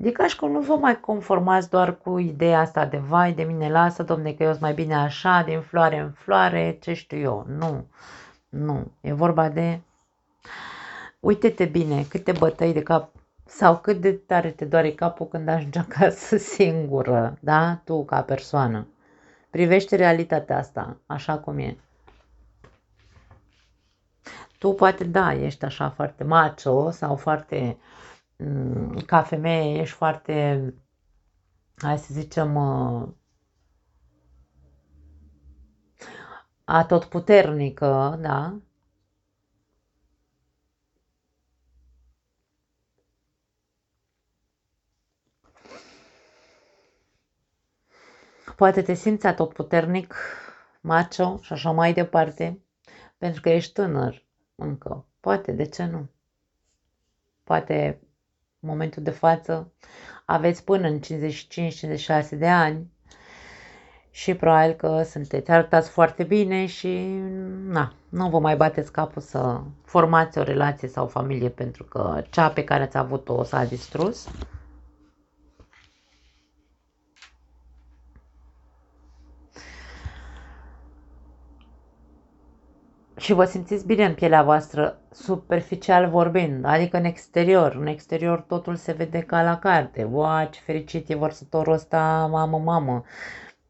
E ca și cum nu vă mai conformați doar cu ideea asta de vai de mine, lasă, domne, că eu sunt mai bine așa, din floare în floare, ce știu eu. Nu, nu. E vorba de uite-te bine câte bătăi de cap sau cât de tare te doare capul când ajungi acasă singură, da? Tu ca persoană. Privește realitatea asta așa cum e. Tu poate da, ești așa foarte macho sau foarte, ca femeie, ești foarte, hai să zicem, atotputernică, da? Poate te simți atotputernic, macho și așa mai departe, pentru că ești tânăr încă. Poate, de ce nu? Poate în momentul de față aveți până în 55-56 de ani și probabil că sunteți arătați foarte bine și na, nu vă mai bateți capul să formați o relație sau o familie pentru că cea pe care ați avut-o s-a distrus. Și vă simțiți bine în pielea voastră, superficial vorbind, adică în exterior. În exterior totul se vede ca la carte. Ua, ce fericit e vărsătorul ăsta, mamă, mamă.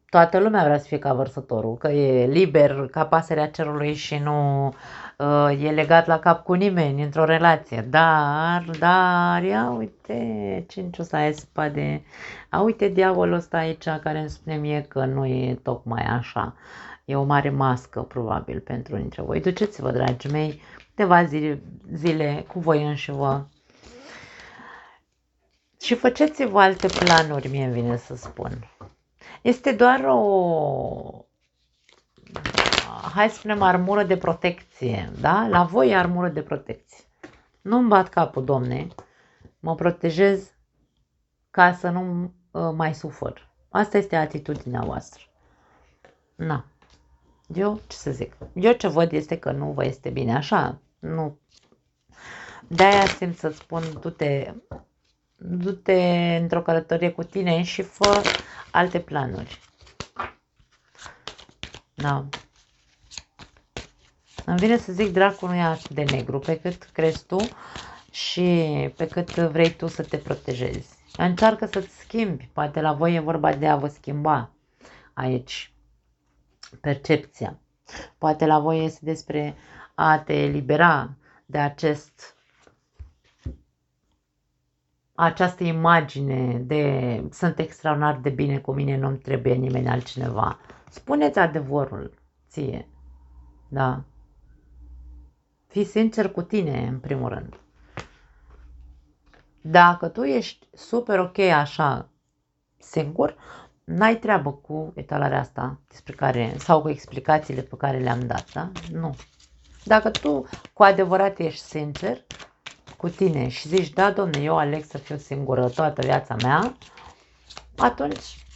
Toată lumea vrea să fie ca vărsătorul, că e liber ca pasărea cerului și nu e legat la cap cu nimeni într-o relație. Dar, ia uite, cinciusa e spade. A, uite diavolul ăsta aici care îmi spune mie că nu e tocmai așa. E o mare mască, probabil, pentru unii dintre voi. Duceți-vă, dragii mei, câteva zile cu voi înșivă și faceți-vă alte planuri, mie îmi vine să spun. Este doar o, hai să spunem, armură de protecție, da? La voi e armură de protecție. Nu-mi bat capul, domne, mă protejez ca să nu mai sufăr. Asta este atitudinea voastră. Na. Eu ce să zic? Eu ce văd este că nu vă este bine așa. Nu. De-aia simt să spun, du-te într-o călătorie cu tine și fă alte planuri. Da. Îmi vine să zic, dracul nu e atât de negru pe cât crezi tu și pe cât vrei tu să te protejezi. Încearcă să-ți schimbi. Poate la voi e vorba de a vă schimba aici percepția. Poate la voi este despre a te elibera de această imagine de sunt extraordinar de bine cu mine, nu-mi trebuie nimeni altcineva. Spuneți adevărul ție. Da. Fii sincer cu tine, în primul rând. Dacă tu ești super ok așa, singur, N-ai treabă cu etalarea asta despre care, sau cu explicațiile pe care le-am dat, da? Nu. Dacă tu cu adevărat ești sincer cu tine și zici, da, domne, eu aleg să fiu singură toată viața mea, atunci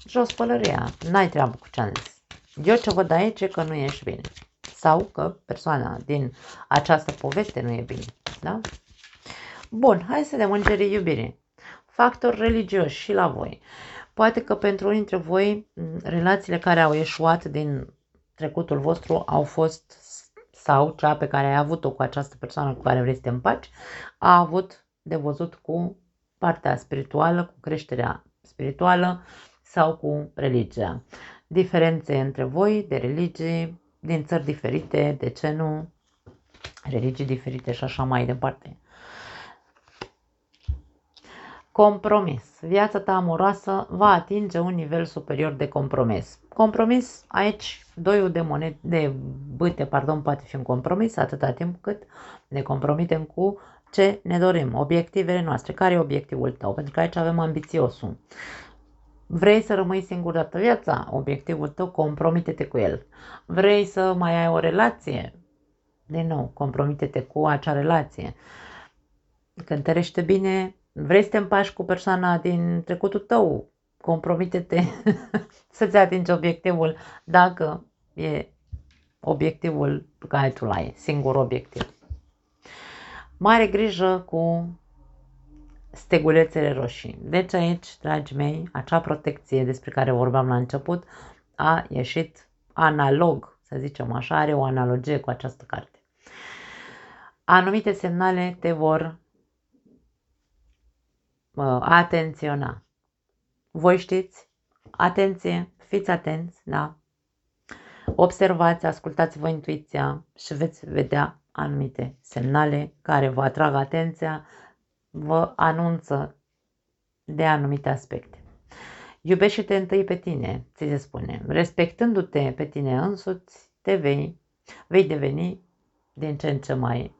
jos pălăria, n-ai treabă cu ce-am zis. Eu ce văd aici e că nu ești bine. Sau că persoana din această poveste nu e bine. Da? Bun, hai să vedem îngerii iubire. Factori religioși și la voi. Poate că pentru unii dintre voi relațiile care au eșuat din trecutul vostru au fost, sau cea pe care ai avut-o cu această persoană cu care vrei să te împaci, a avut de văzut cu partea spirituală, cu creșterea spirituală sau cu religia. Diferențe între voi de religii, din țări diferite, de ce nu, religii diferite și așa mai departe. Compromis. Viața ta amoroasă va atinge un nivel superior de compromis. Compromis, aici, doiul de bâte, poate fi un compromis atâta timp cât ne compromitem cu ce ne dorim, obiectivele noastre. Care e obiectivul tău? Pentru că aici avem ambițiosul. Vrei să rămâi singur toată viața? Obiectivul tău, compromite-te cu el. Vrei să mai ai o relație? Din nou, compromite-te cu acea relație. Cântărește bine. Vrei să te împaci cu persoana din trecutul tău? Compromite-te să-ți atingi obiectivul dacă e obiectivul pe care tu l-ai, singur obiectiv. Mare grijă cu stegulețele roșii. Deci aici, dragii mei, acea protecție despre care vorbeam la început a ieșit analog, să zicem așa, are o analogie cu această carte. Anumite semnale te vor atenționa. Voi știți? Atenție, fiți atenți, da? Observați, ascultați-vă intuiția și veți vedea anumite semnale care vă atrag atenția, vă anunță de anumite aspecte. Iubește-te întâi pe tine, ți se spune. Respectându-te pe tine însuți, vei deveni din ce în ce mai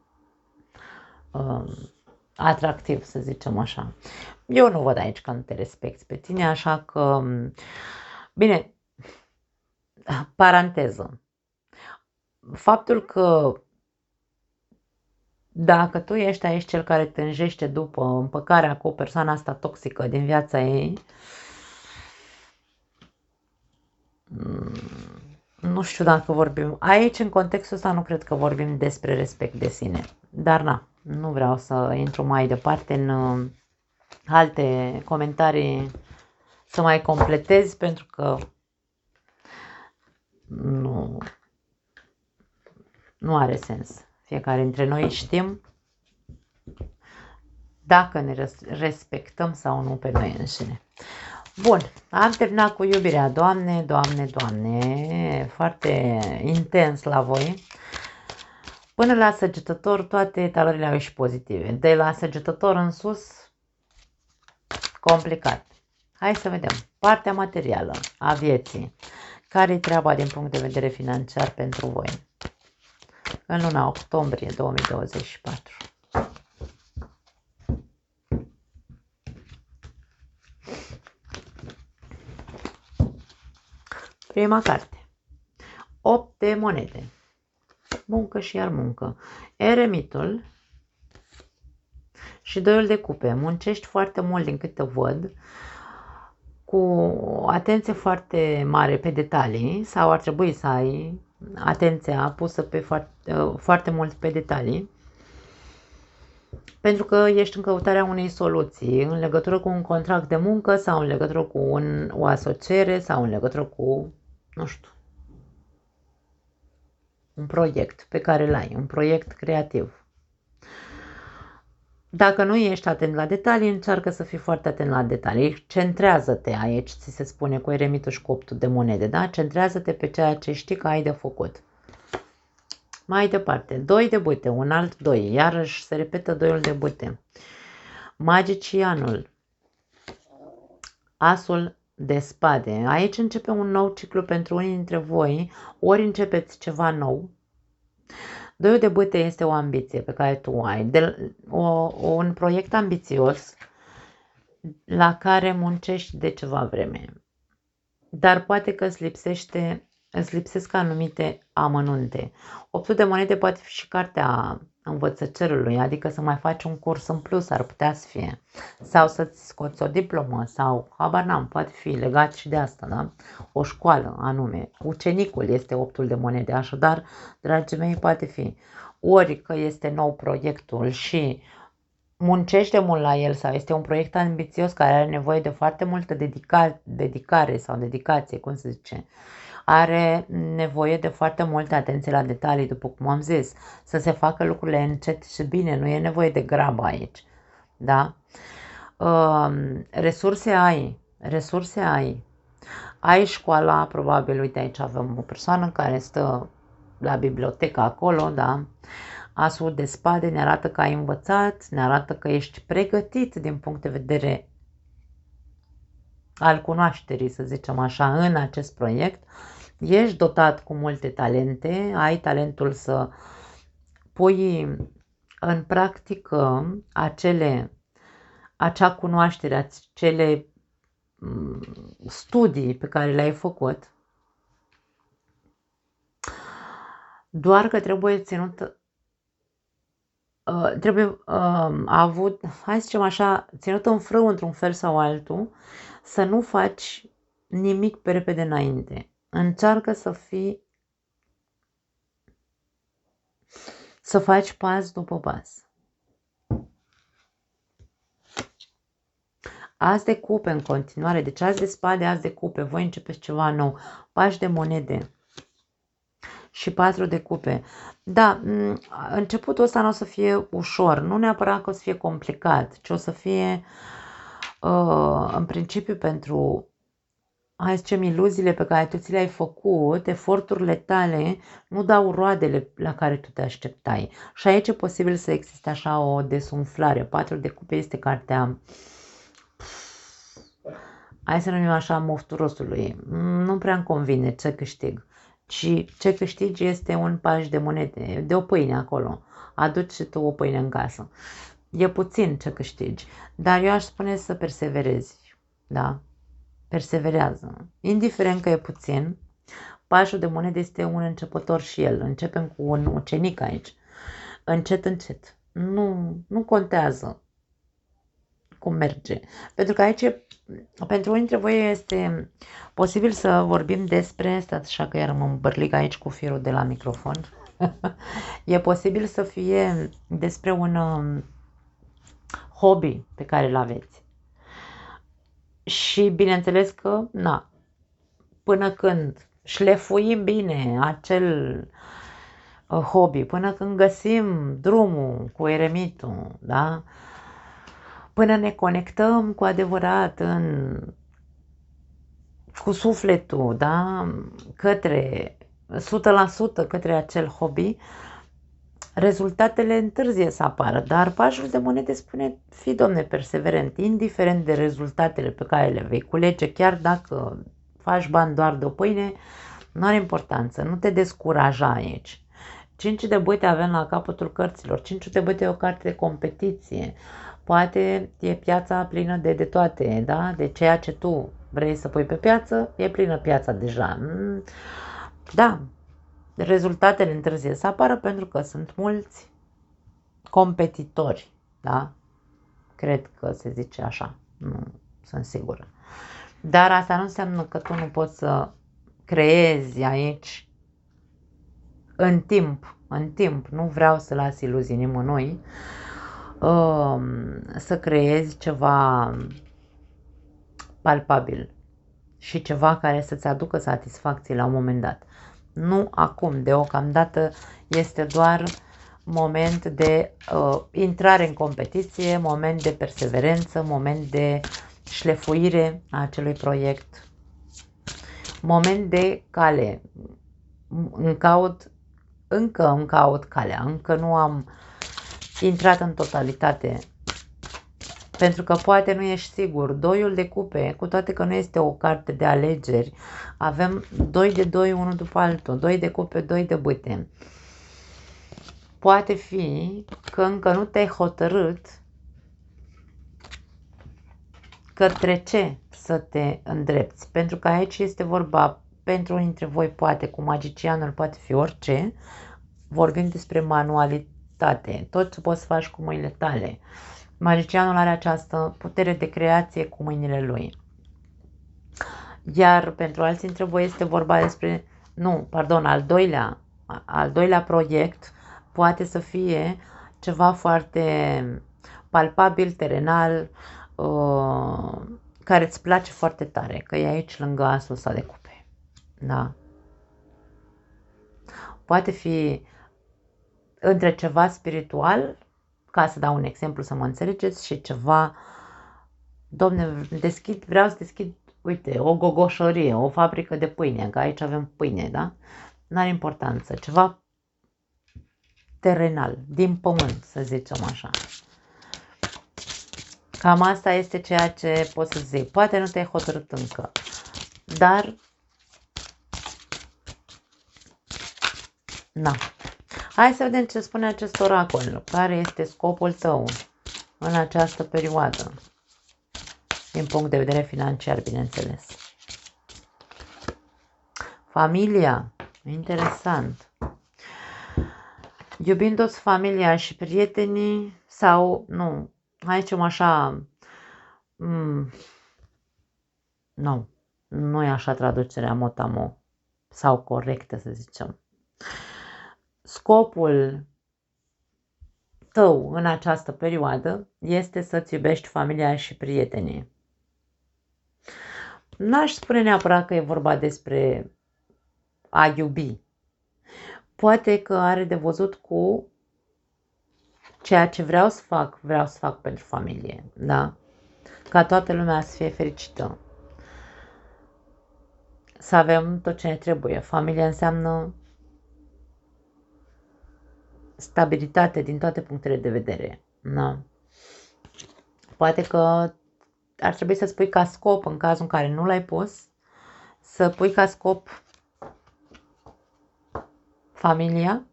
atractiv, să zicem așa. Eu nu văd aici că nu te respecti pe tine, așa că, bine, paranteză. Faptul că dacă tu ești aici cel care tânjește după împăcarea cu o persoană asta toxică din viața ei, nu știu dacă vorbim, aici în contextul ăsta nu cred că vorbim despre respect de sine, dar nu vreau să intru mai departe în alte comentarii să mai completez pentru că nu are sens. Fiecare dintre noi știm dacă ne respectăm sau nu pe noi înșine. Bun, am terminat cu iubirea. Doamne, Doamne, Doamne, foarte intens la voi. Până la Săgetător, toate etalările au ieșit pozitive. De la Săgetător în sus, complicat. Hai să vedem. Partea materială a vieții. Care-i treaba din punct de vedere financiar pentru voi? În luna octombrie 2024. Prima carte. 8 de monede. Muncă și iar muncă. Eremitul și doiul de cupe. Muncești foarte mult din câte văd, cu atenție foarte mare pe detalii, sau ar trebui să ai atenția pusă pe foarte mult pe detalii, pentru că ești în căutarea unei soluții în legătură cu un contract de muncă sau în legătură cu o asociere sau în legătură cu, nu știu, un proiect pe care îl ai, un proiect creativ. Dacă nu ești atent la detalii, încearcă să fii foarte atent la detalii. Centrează-te aici, ți se spune cu eremitul și cu 8 de monede, da? Centrează-te pe ceea ce știi că ai de făcut. Mai departe, 2 de bâte, un alt 2, iarăși se repetă doiul de bâte. Magicianul, asul de spade. Aici începe un nou ciclu pentru unii dintre voi, ori începeți ceva nou. Doiul de bâte este o ambiție pe care tu o ai, un proiect ambițios la care muncești de ceva vreme. dar poate că îți lipsesc anumite amănunte. 8 de monede poate fi și cartea învățăcerului, adică să mai faci un curs în plus, ar putea să fie. Sau să-ți scoți o diplomă, sau, habar n-am, poate fi legat și de asta, da? O școală anume. Ucenicul este 8 de monede, așadar, dragii mei, poate fi. Ori că este nou proiectul și muncește mult la el sau este un proiect ambițios care are nevoie de foarte multă dedicare sau dedicație, cum se zice, are nevoie de foarte multă atenție la detalii, după cum am zis, să se facă lucrurile încet și bine, nu e nevoie de grabă aici, da? Resurse ai școala, probabil, uite aici avem o persoană care stă la bibliotecă acolo, da? Asul de spade ne arată că ai învățat, ne arată că ești pregătit din punct de vedere al cunoașterii, să zicem așa, în acest proiect. Ești dotat cu multe talente, ai talentul să pui în practică acea cunoaștere, acele studii pe care le-ai făcut, doar că trebuie avut, hai să zicem așa, ținut în frâu într-un fel sau altul, să nu faci nimic pe repede înainte. Încearcă să faci pas după pas. As de cupe în continuare, deci as de spade, as de cupe, voi începeți ceva nou, pași de monede și 4 de cupe. Da, începutul ăsta nu o să fie ușor, nu neapărat că o să fie complicat, ci o să fie în principiu pentru, hai să zicem, iluziile pe care tu ți le-ai făcut, eforturile tale nu dau roadele la care tu te așteptai. Și aici e posibil să existe așa o desumflare. 4 de cupe este cartea, hai să numim așa, mofturosului. Nu prea îmi convine ce câștig, ci ce câștigi este un paș de monede, de o pâine acolo. Aduci și tu o pâine în casă. E puțin ce câștigi, dar eu aș spune să perseverezi, da? Perseverează. Indiferent că e puțin, pașul de monede este un începător și el. Începem cu un ucenic aici. Încet, încet. Nu contează cum merge. Pentru că aici, pentru unii dintre voi este posibil să vorbim despre, stați așa că iar mă îmbărlig aici cu firul de la microfon, e posibil să fie despre un hobby pe care îl aveți. Și bineînțeles că, până când șlefuim bine acel hobby, până când găsim drumul cu eremitul, da? Până ne conectăm cu adevărat cu sufletul, da? Către 100% către acel hobby, rezultatele întârzie să apară, dar pașul de monede spune, fii, domne, perseverent, indiferent de rezultatele pe care le vei culege, chiar dacă faci bani doar de o pâine, nu are importanță, nu te descuraja aici. 5 de bâte avem la capătul cărților, 5 de bâte e o carte de competiție, poate e piața plină de toate, da? De ceea ce tu vrei să pui pe piață, e plină piața deja. Da, rezultatele întârzie să apară pentru că sunt mulți competitori, da? Cred că se zice așa, nu sunt sigură. Dar asta nu înseamnă că tu nu poți să creezi aici în timp, nu vreau să las iluzii nimănui, să creezi ceva palpabil și ceva care să-ți aducă satisfacție la un moment dat. Nu acum, deocamdată este doar moment de intrare în competiție, moment de perseverență, moment de șlefuire a acelui proiect, moment de cale. Încă îmi caut calea, încă nu am intrat în totalitate, pentru că poate nu ești sigur. Doiul de cupe, cu toate că nu este o carte de alegeri, avem 2 de 2 unul după altul, 2 de cupe, 2 de bâte. Poate fi că încă nu te-ai hotărât Către ce să te îndrepți? Pentru că aici este vorba, pentru unii dintre voi poate, cu magicianul poate fi orice, vorbim despre manualitate, tot ce poți să faci cu mâinile tale. Magicianul are această putere de creație cu mâinile lui. Iar pentru alții dintre voi este vorba despre, al doilea proiect poate să fie ceva foarte palpabil, terenal, care îți place foarte tare, că e aici lângă asul ăsta de cupe. Da? Poate fi între ceva spiritual, ca să dau un exemplu să mă înțelegeți, și ceva, domne, vreau să deschid, uite, o gogoșărie, o fabrică de pâine, că aici avem pâine, da? N-are importanță, ceva terenal, din pământ, să zicem așa. Cam asta este ceea ce pot să zic. Poate nu te-ai hotărât încă, dar na. Hai să vedem ce spune acest oracol. Care este scopul tău în această perioadă? Din punct de vedere financiar, bineînțeles. Familia. Interesant. Iubindu-ți familia și prietenii sau nu? Hai zicem așa. Nu e așa traducerea mot-a-mot sau corectă, să zicem. Scopul tău în această perioadă este să-ți iubești familia și prietenii. N-aș spune neapărat că e vorba despre a iubi. Poate că are de văzut cu ceea ce vreau să fac pentru familie, da? Ca toată lumea să fie fericită. Să avem tot ce ne trebuie. Familia înseamnă stabilitate din toate punctele de vedere. Da? Poate că ar trebui să spui ca scop, în cazul în care nu l-ai pus, să pui ca scop familia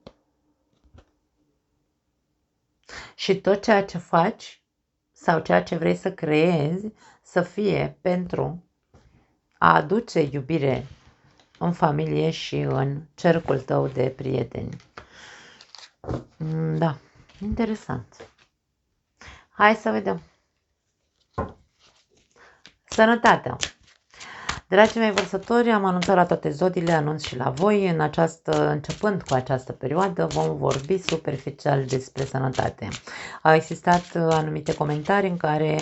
și tot ceea ce faci sau ceea ce vrei să creezi să fie pentru a aduce iubire în familie și în cercul tău de prieteni. Da, interesant. Hai să vedem. Sănătatea. Dragii mei vărsători, am anunțat la toate zodiile, anunț și la voi. Începând cu această perioadă, vom vorbi superficial despre sănătate. Au existat anumite comentarii în care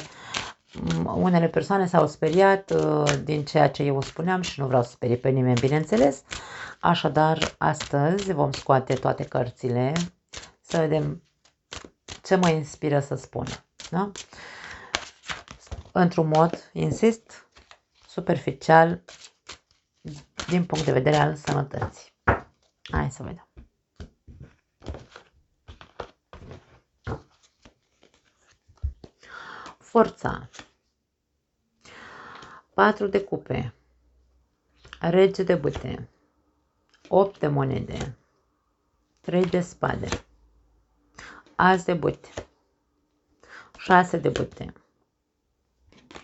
unele persoane s-au speriat din ceea ce eu spuneam și nu vreau să sperie pe nimeni, bineînțeles. Așadar, astăzi vom scoate toate cărțile să vedem ce mă inspiră să spun. Da? Într-un mod, insist, superficial, din punct de vedere al sănătății. Hai să vedem. Forța. 4 de cupe. Rege de bâte. 8 de monede. 3 de spade. As de bâte. 6 de bâte.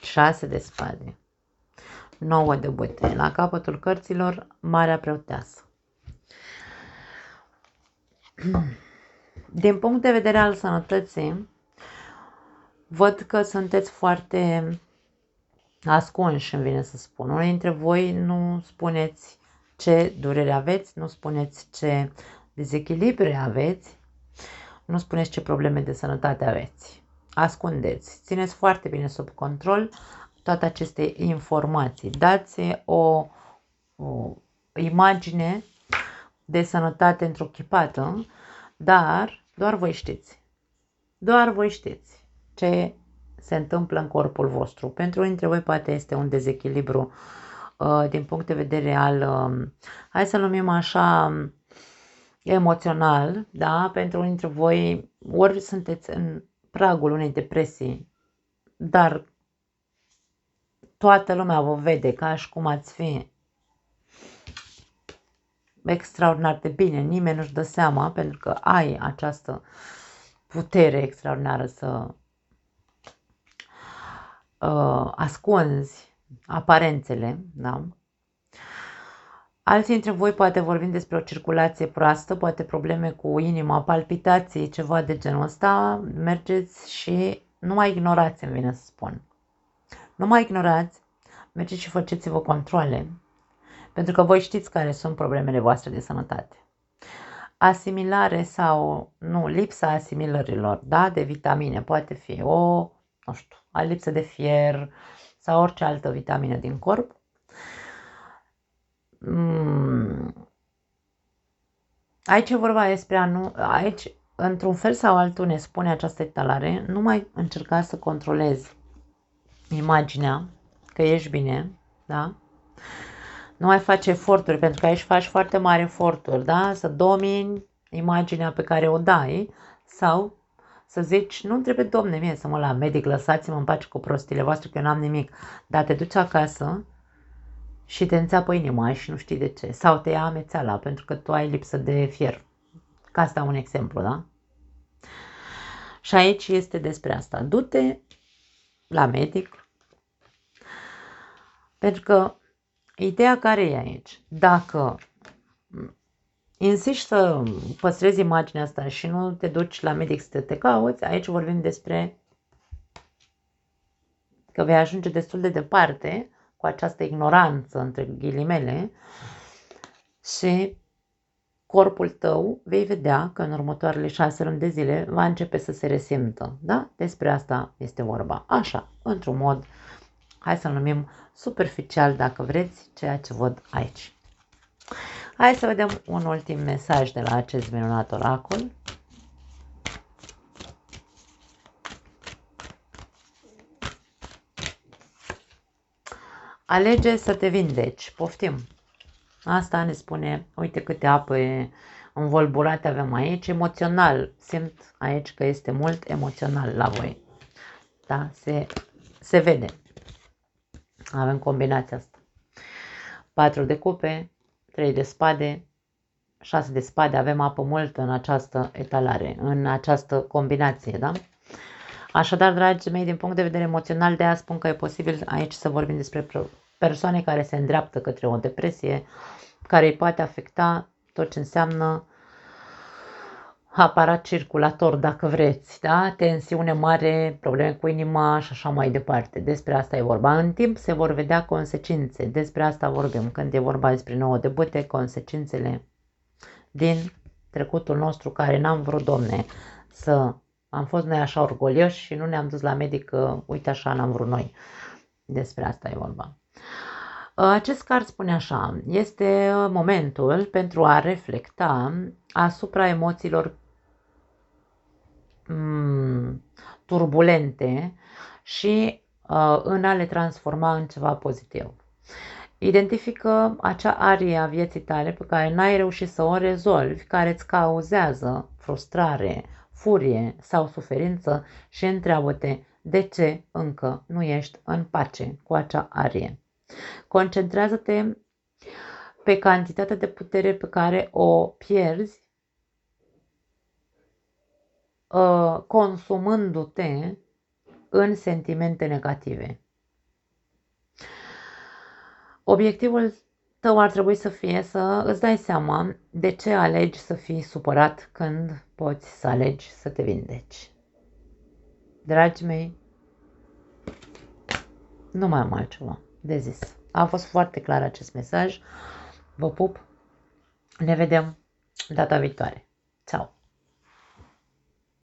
6 de spade. 9 de bâte. La capătul cărților, Marea Preoteasă. Din punct de vedere al sănătății, văd că sunteți foarte ascunși, îmi vine să spun. Unii dintre voi nu spuneți ce durere aveți, nu spuneți ce dezechilibre aveți, nu spuneți ce probleme de sănătate aveți. Ascundeți, țineți foarte bine sub control toate aceste informații. Dați o imagine de sănătate întruchipată, dar doar voi știți. Doar voi știți ce se întâmplă în corpul vostru. Pentru unii dintre voi poate este un dezechilibru din punct de vedere al, hai să numim așa, emoțional, da? Pentru unii dintre voi ori sunteți în pragul unei depresii, dar toată lumea vă vede ca și cum ați fi extraordinar de bine, nimeni nu-și dă seama pentru că ai această putere extraordinară să ascunzi aparențele, da? Alții dintre voi poate vorbim despre o circulație proastă, poate probleme cu inima, palpitații, ceva de genul ăsta. Mergeți și nu mai ignorați, îmi vine să spun. Nu mai ignorați, mergeți și faceți-vă controle, pentru că voi știți care sunt problemele voastre de sănătate. Asimilare sau, nu, lipsa asimilărilor, da, de vitamine, poate fi o, nu știu, lipsă de fier sau orice altă vitamină din corp. Aici e vorba despre aici, într-un fel sau altul ne spune această etalare, nu mai încerca să controlezi imaginea, că ești bine, da? Nu mai faci eforturi, pentru că aici faci foarte mari eforturi, da? Să domini imaginea pe care o dai sau să zici, nu trebuie, domne, mie să mă la medic, lăsați-mă în pace cu prostile voastre, că eu n-am nimic. Dar te duci acasă și te înțeapă inima și nu știi de ce. Sau te ia amețeala pentru că tu ai lipsă de fier. Ca asta un exemplu, da? Și aici este despre asta. Du-te la medic, pentru că ideea care e aici, dacă insiști să păstrezi imaginea asta și nu te duci la medic să te cauți, aici vorbim despre că vei ajunge destul de departe cu această ignoranță, între ghilimele, și corpul tău vei vedea că în următoarele 6 luni de zile va începe să se resimtă. Da? Despre asta este vorba. Așa, într-un mod, hai să-l numim superficial, dacă vreți, ceea ce văd aici. Hai să vedem un ultim mesaj de la acest minunat oracol. Alege să te vindeci. Poftim. Asta ne spune, uite câte ape învolburate avem aici. Emoțional. Simt aici că este mult emoțional la voi. Da? Se vede. Avem combinația asta. 4 de cupe, 3 de spade, 6 de spade. Avem apă multă în această etalare, în această combinație, da? Așadar, dragii mei, din punct de vedere emoțional, de aia spun că e posibil aici să vorbim despre persoane care se îndreaptă către o depresie, care îi poate afecta tot ce înseamnă aparat circulator, dacă vreți, da? Tensiune mare, probleme cu inima și așa mai departe. Despre asta e vorba. În timp se vor vedea consecințe. Despre asta vorbim. Când e vorba despre 9 de bâte, consecințele din trecutul nostru care n-am vrut, domne, să am fost noi așa orgolioși și nu ne-am dus la medic că, uite așa, n-am vrut noi. Despre asta e vorba. Acest card spune așa, este momentul pentru a reflecta asupra emoțiilor turbulente și în a le transforma în ceva pozitiv. Identifică acea arie a vieții tale pe care n-ai reușit să o rezolvi, care îți cauzează frustrare, furie sau suferință și întreabă-te de ce încă nu ești în pace cu acea arie. Concentrează-te pe cantitatea de putere pe care o pierzi consumându-te în sentimente negative. Obiectivul tău ar trebui să fie să îți dai seama de ce alegi să fii supărat când poți să alegi să te vindeci. Dragii mei, nu mai am altceva de zis. A fost foarte clar acest mesaj. Vă pup. Ne vedem data viitoare. Ciao!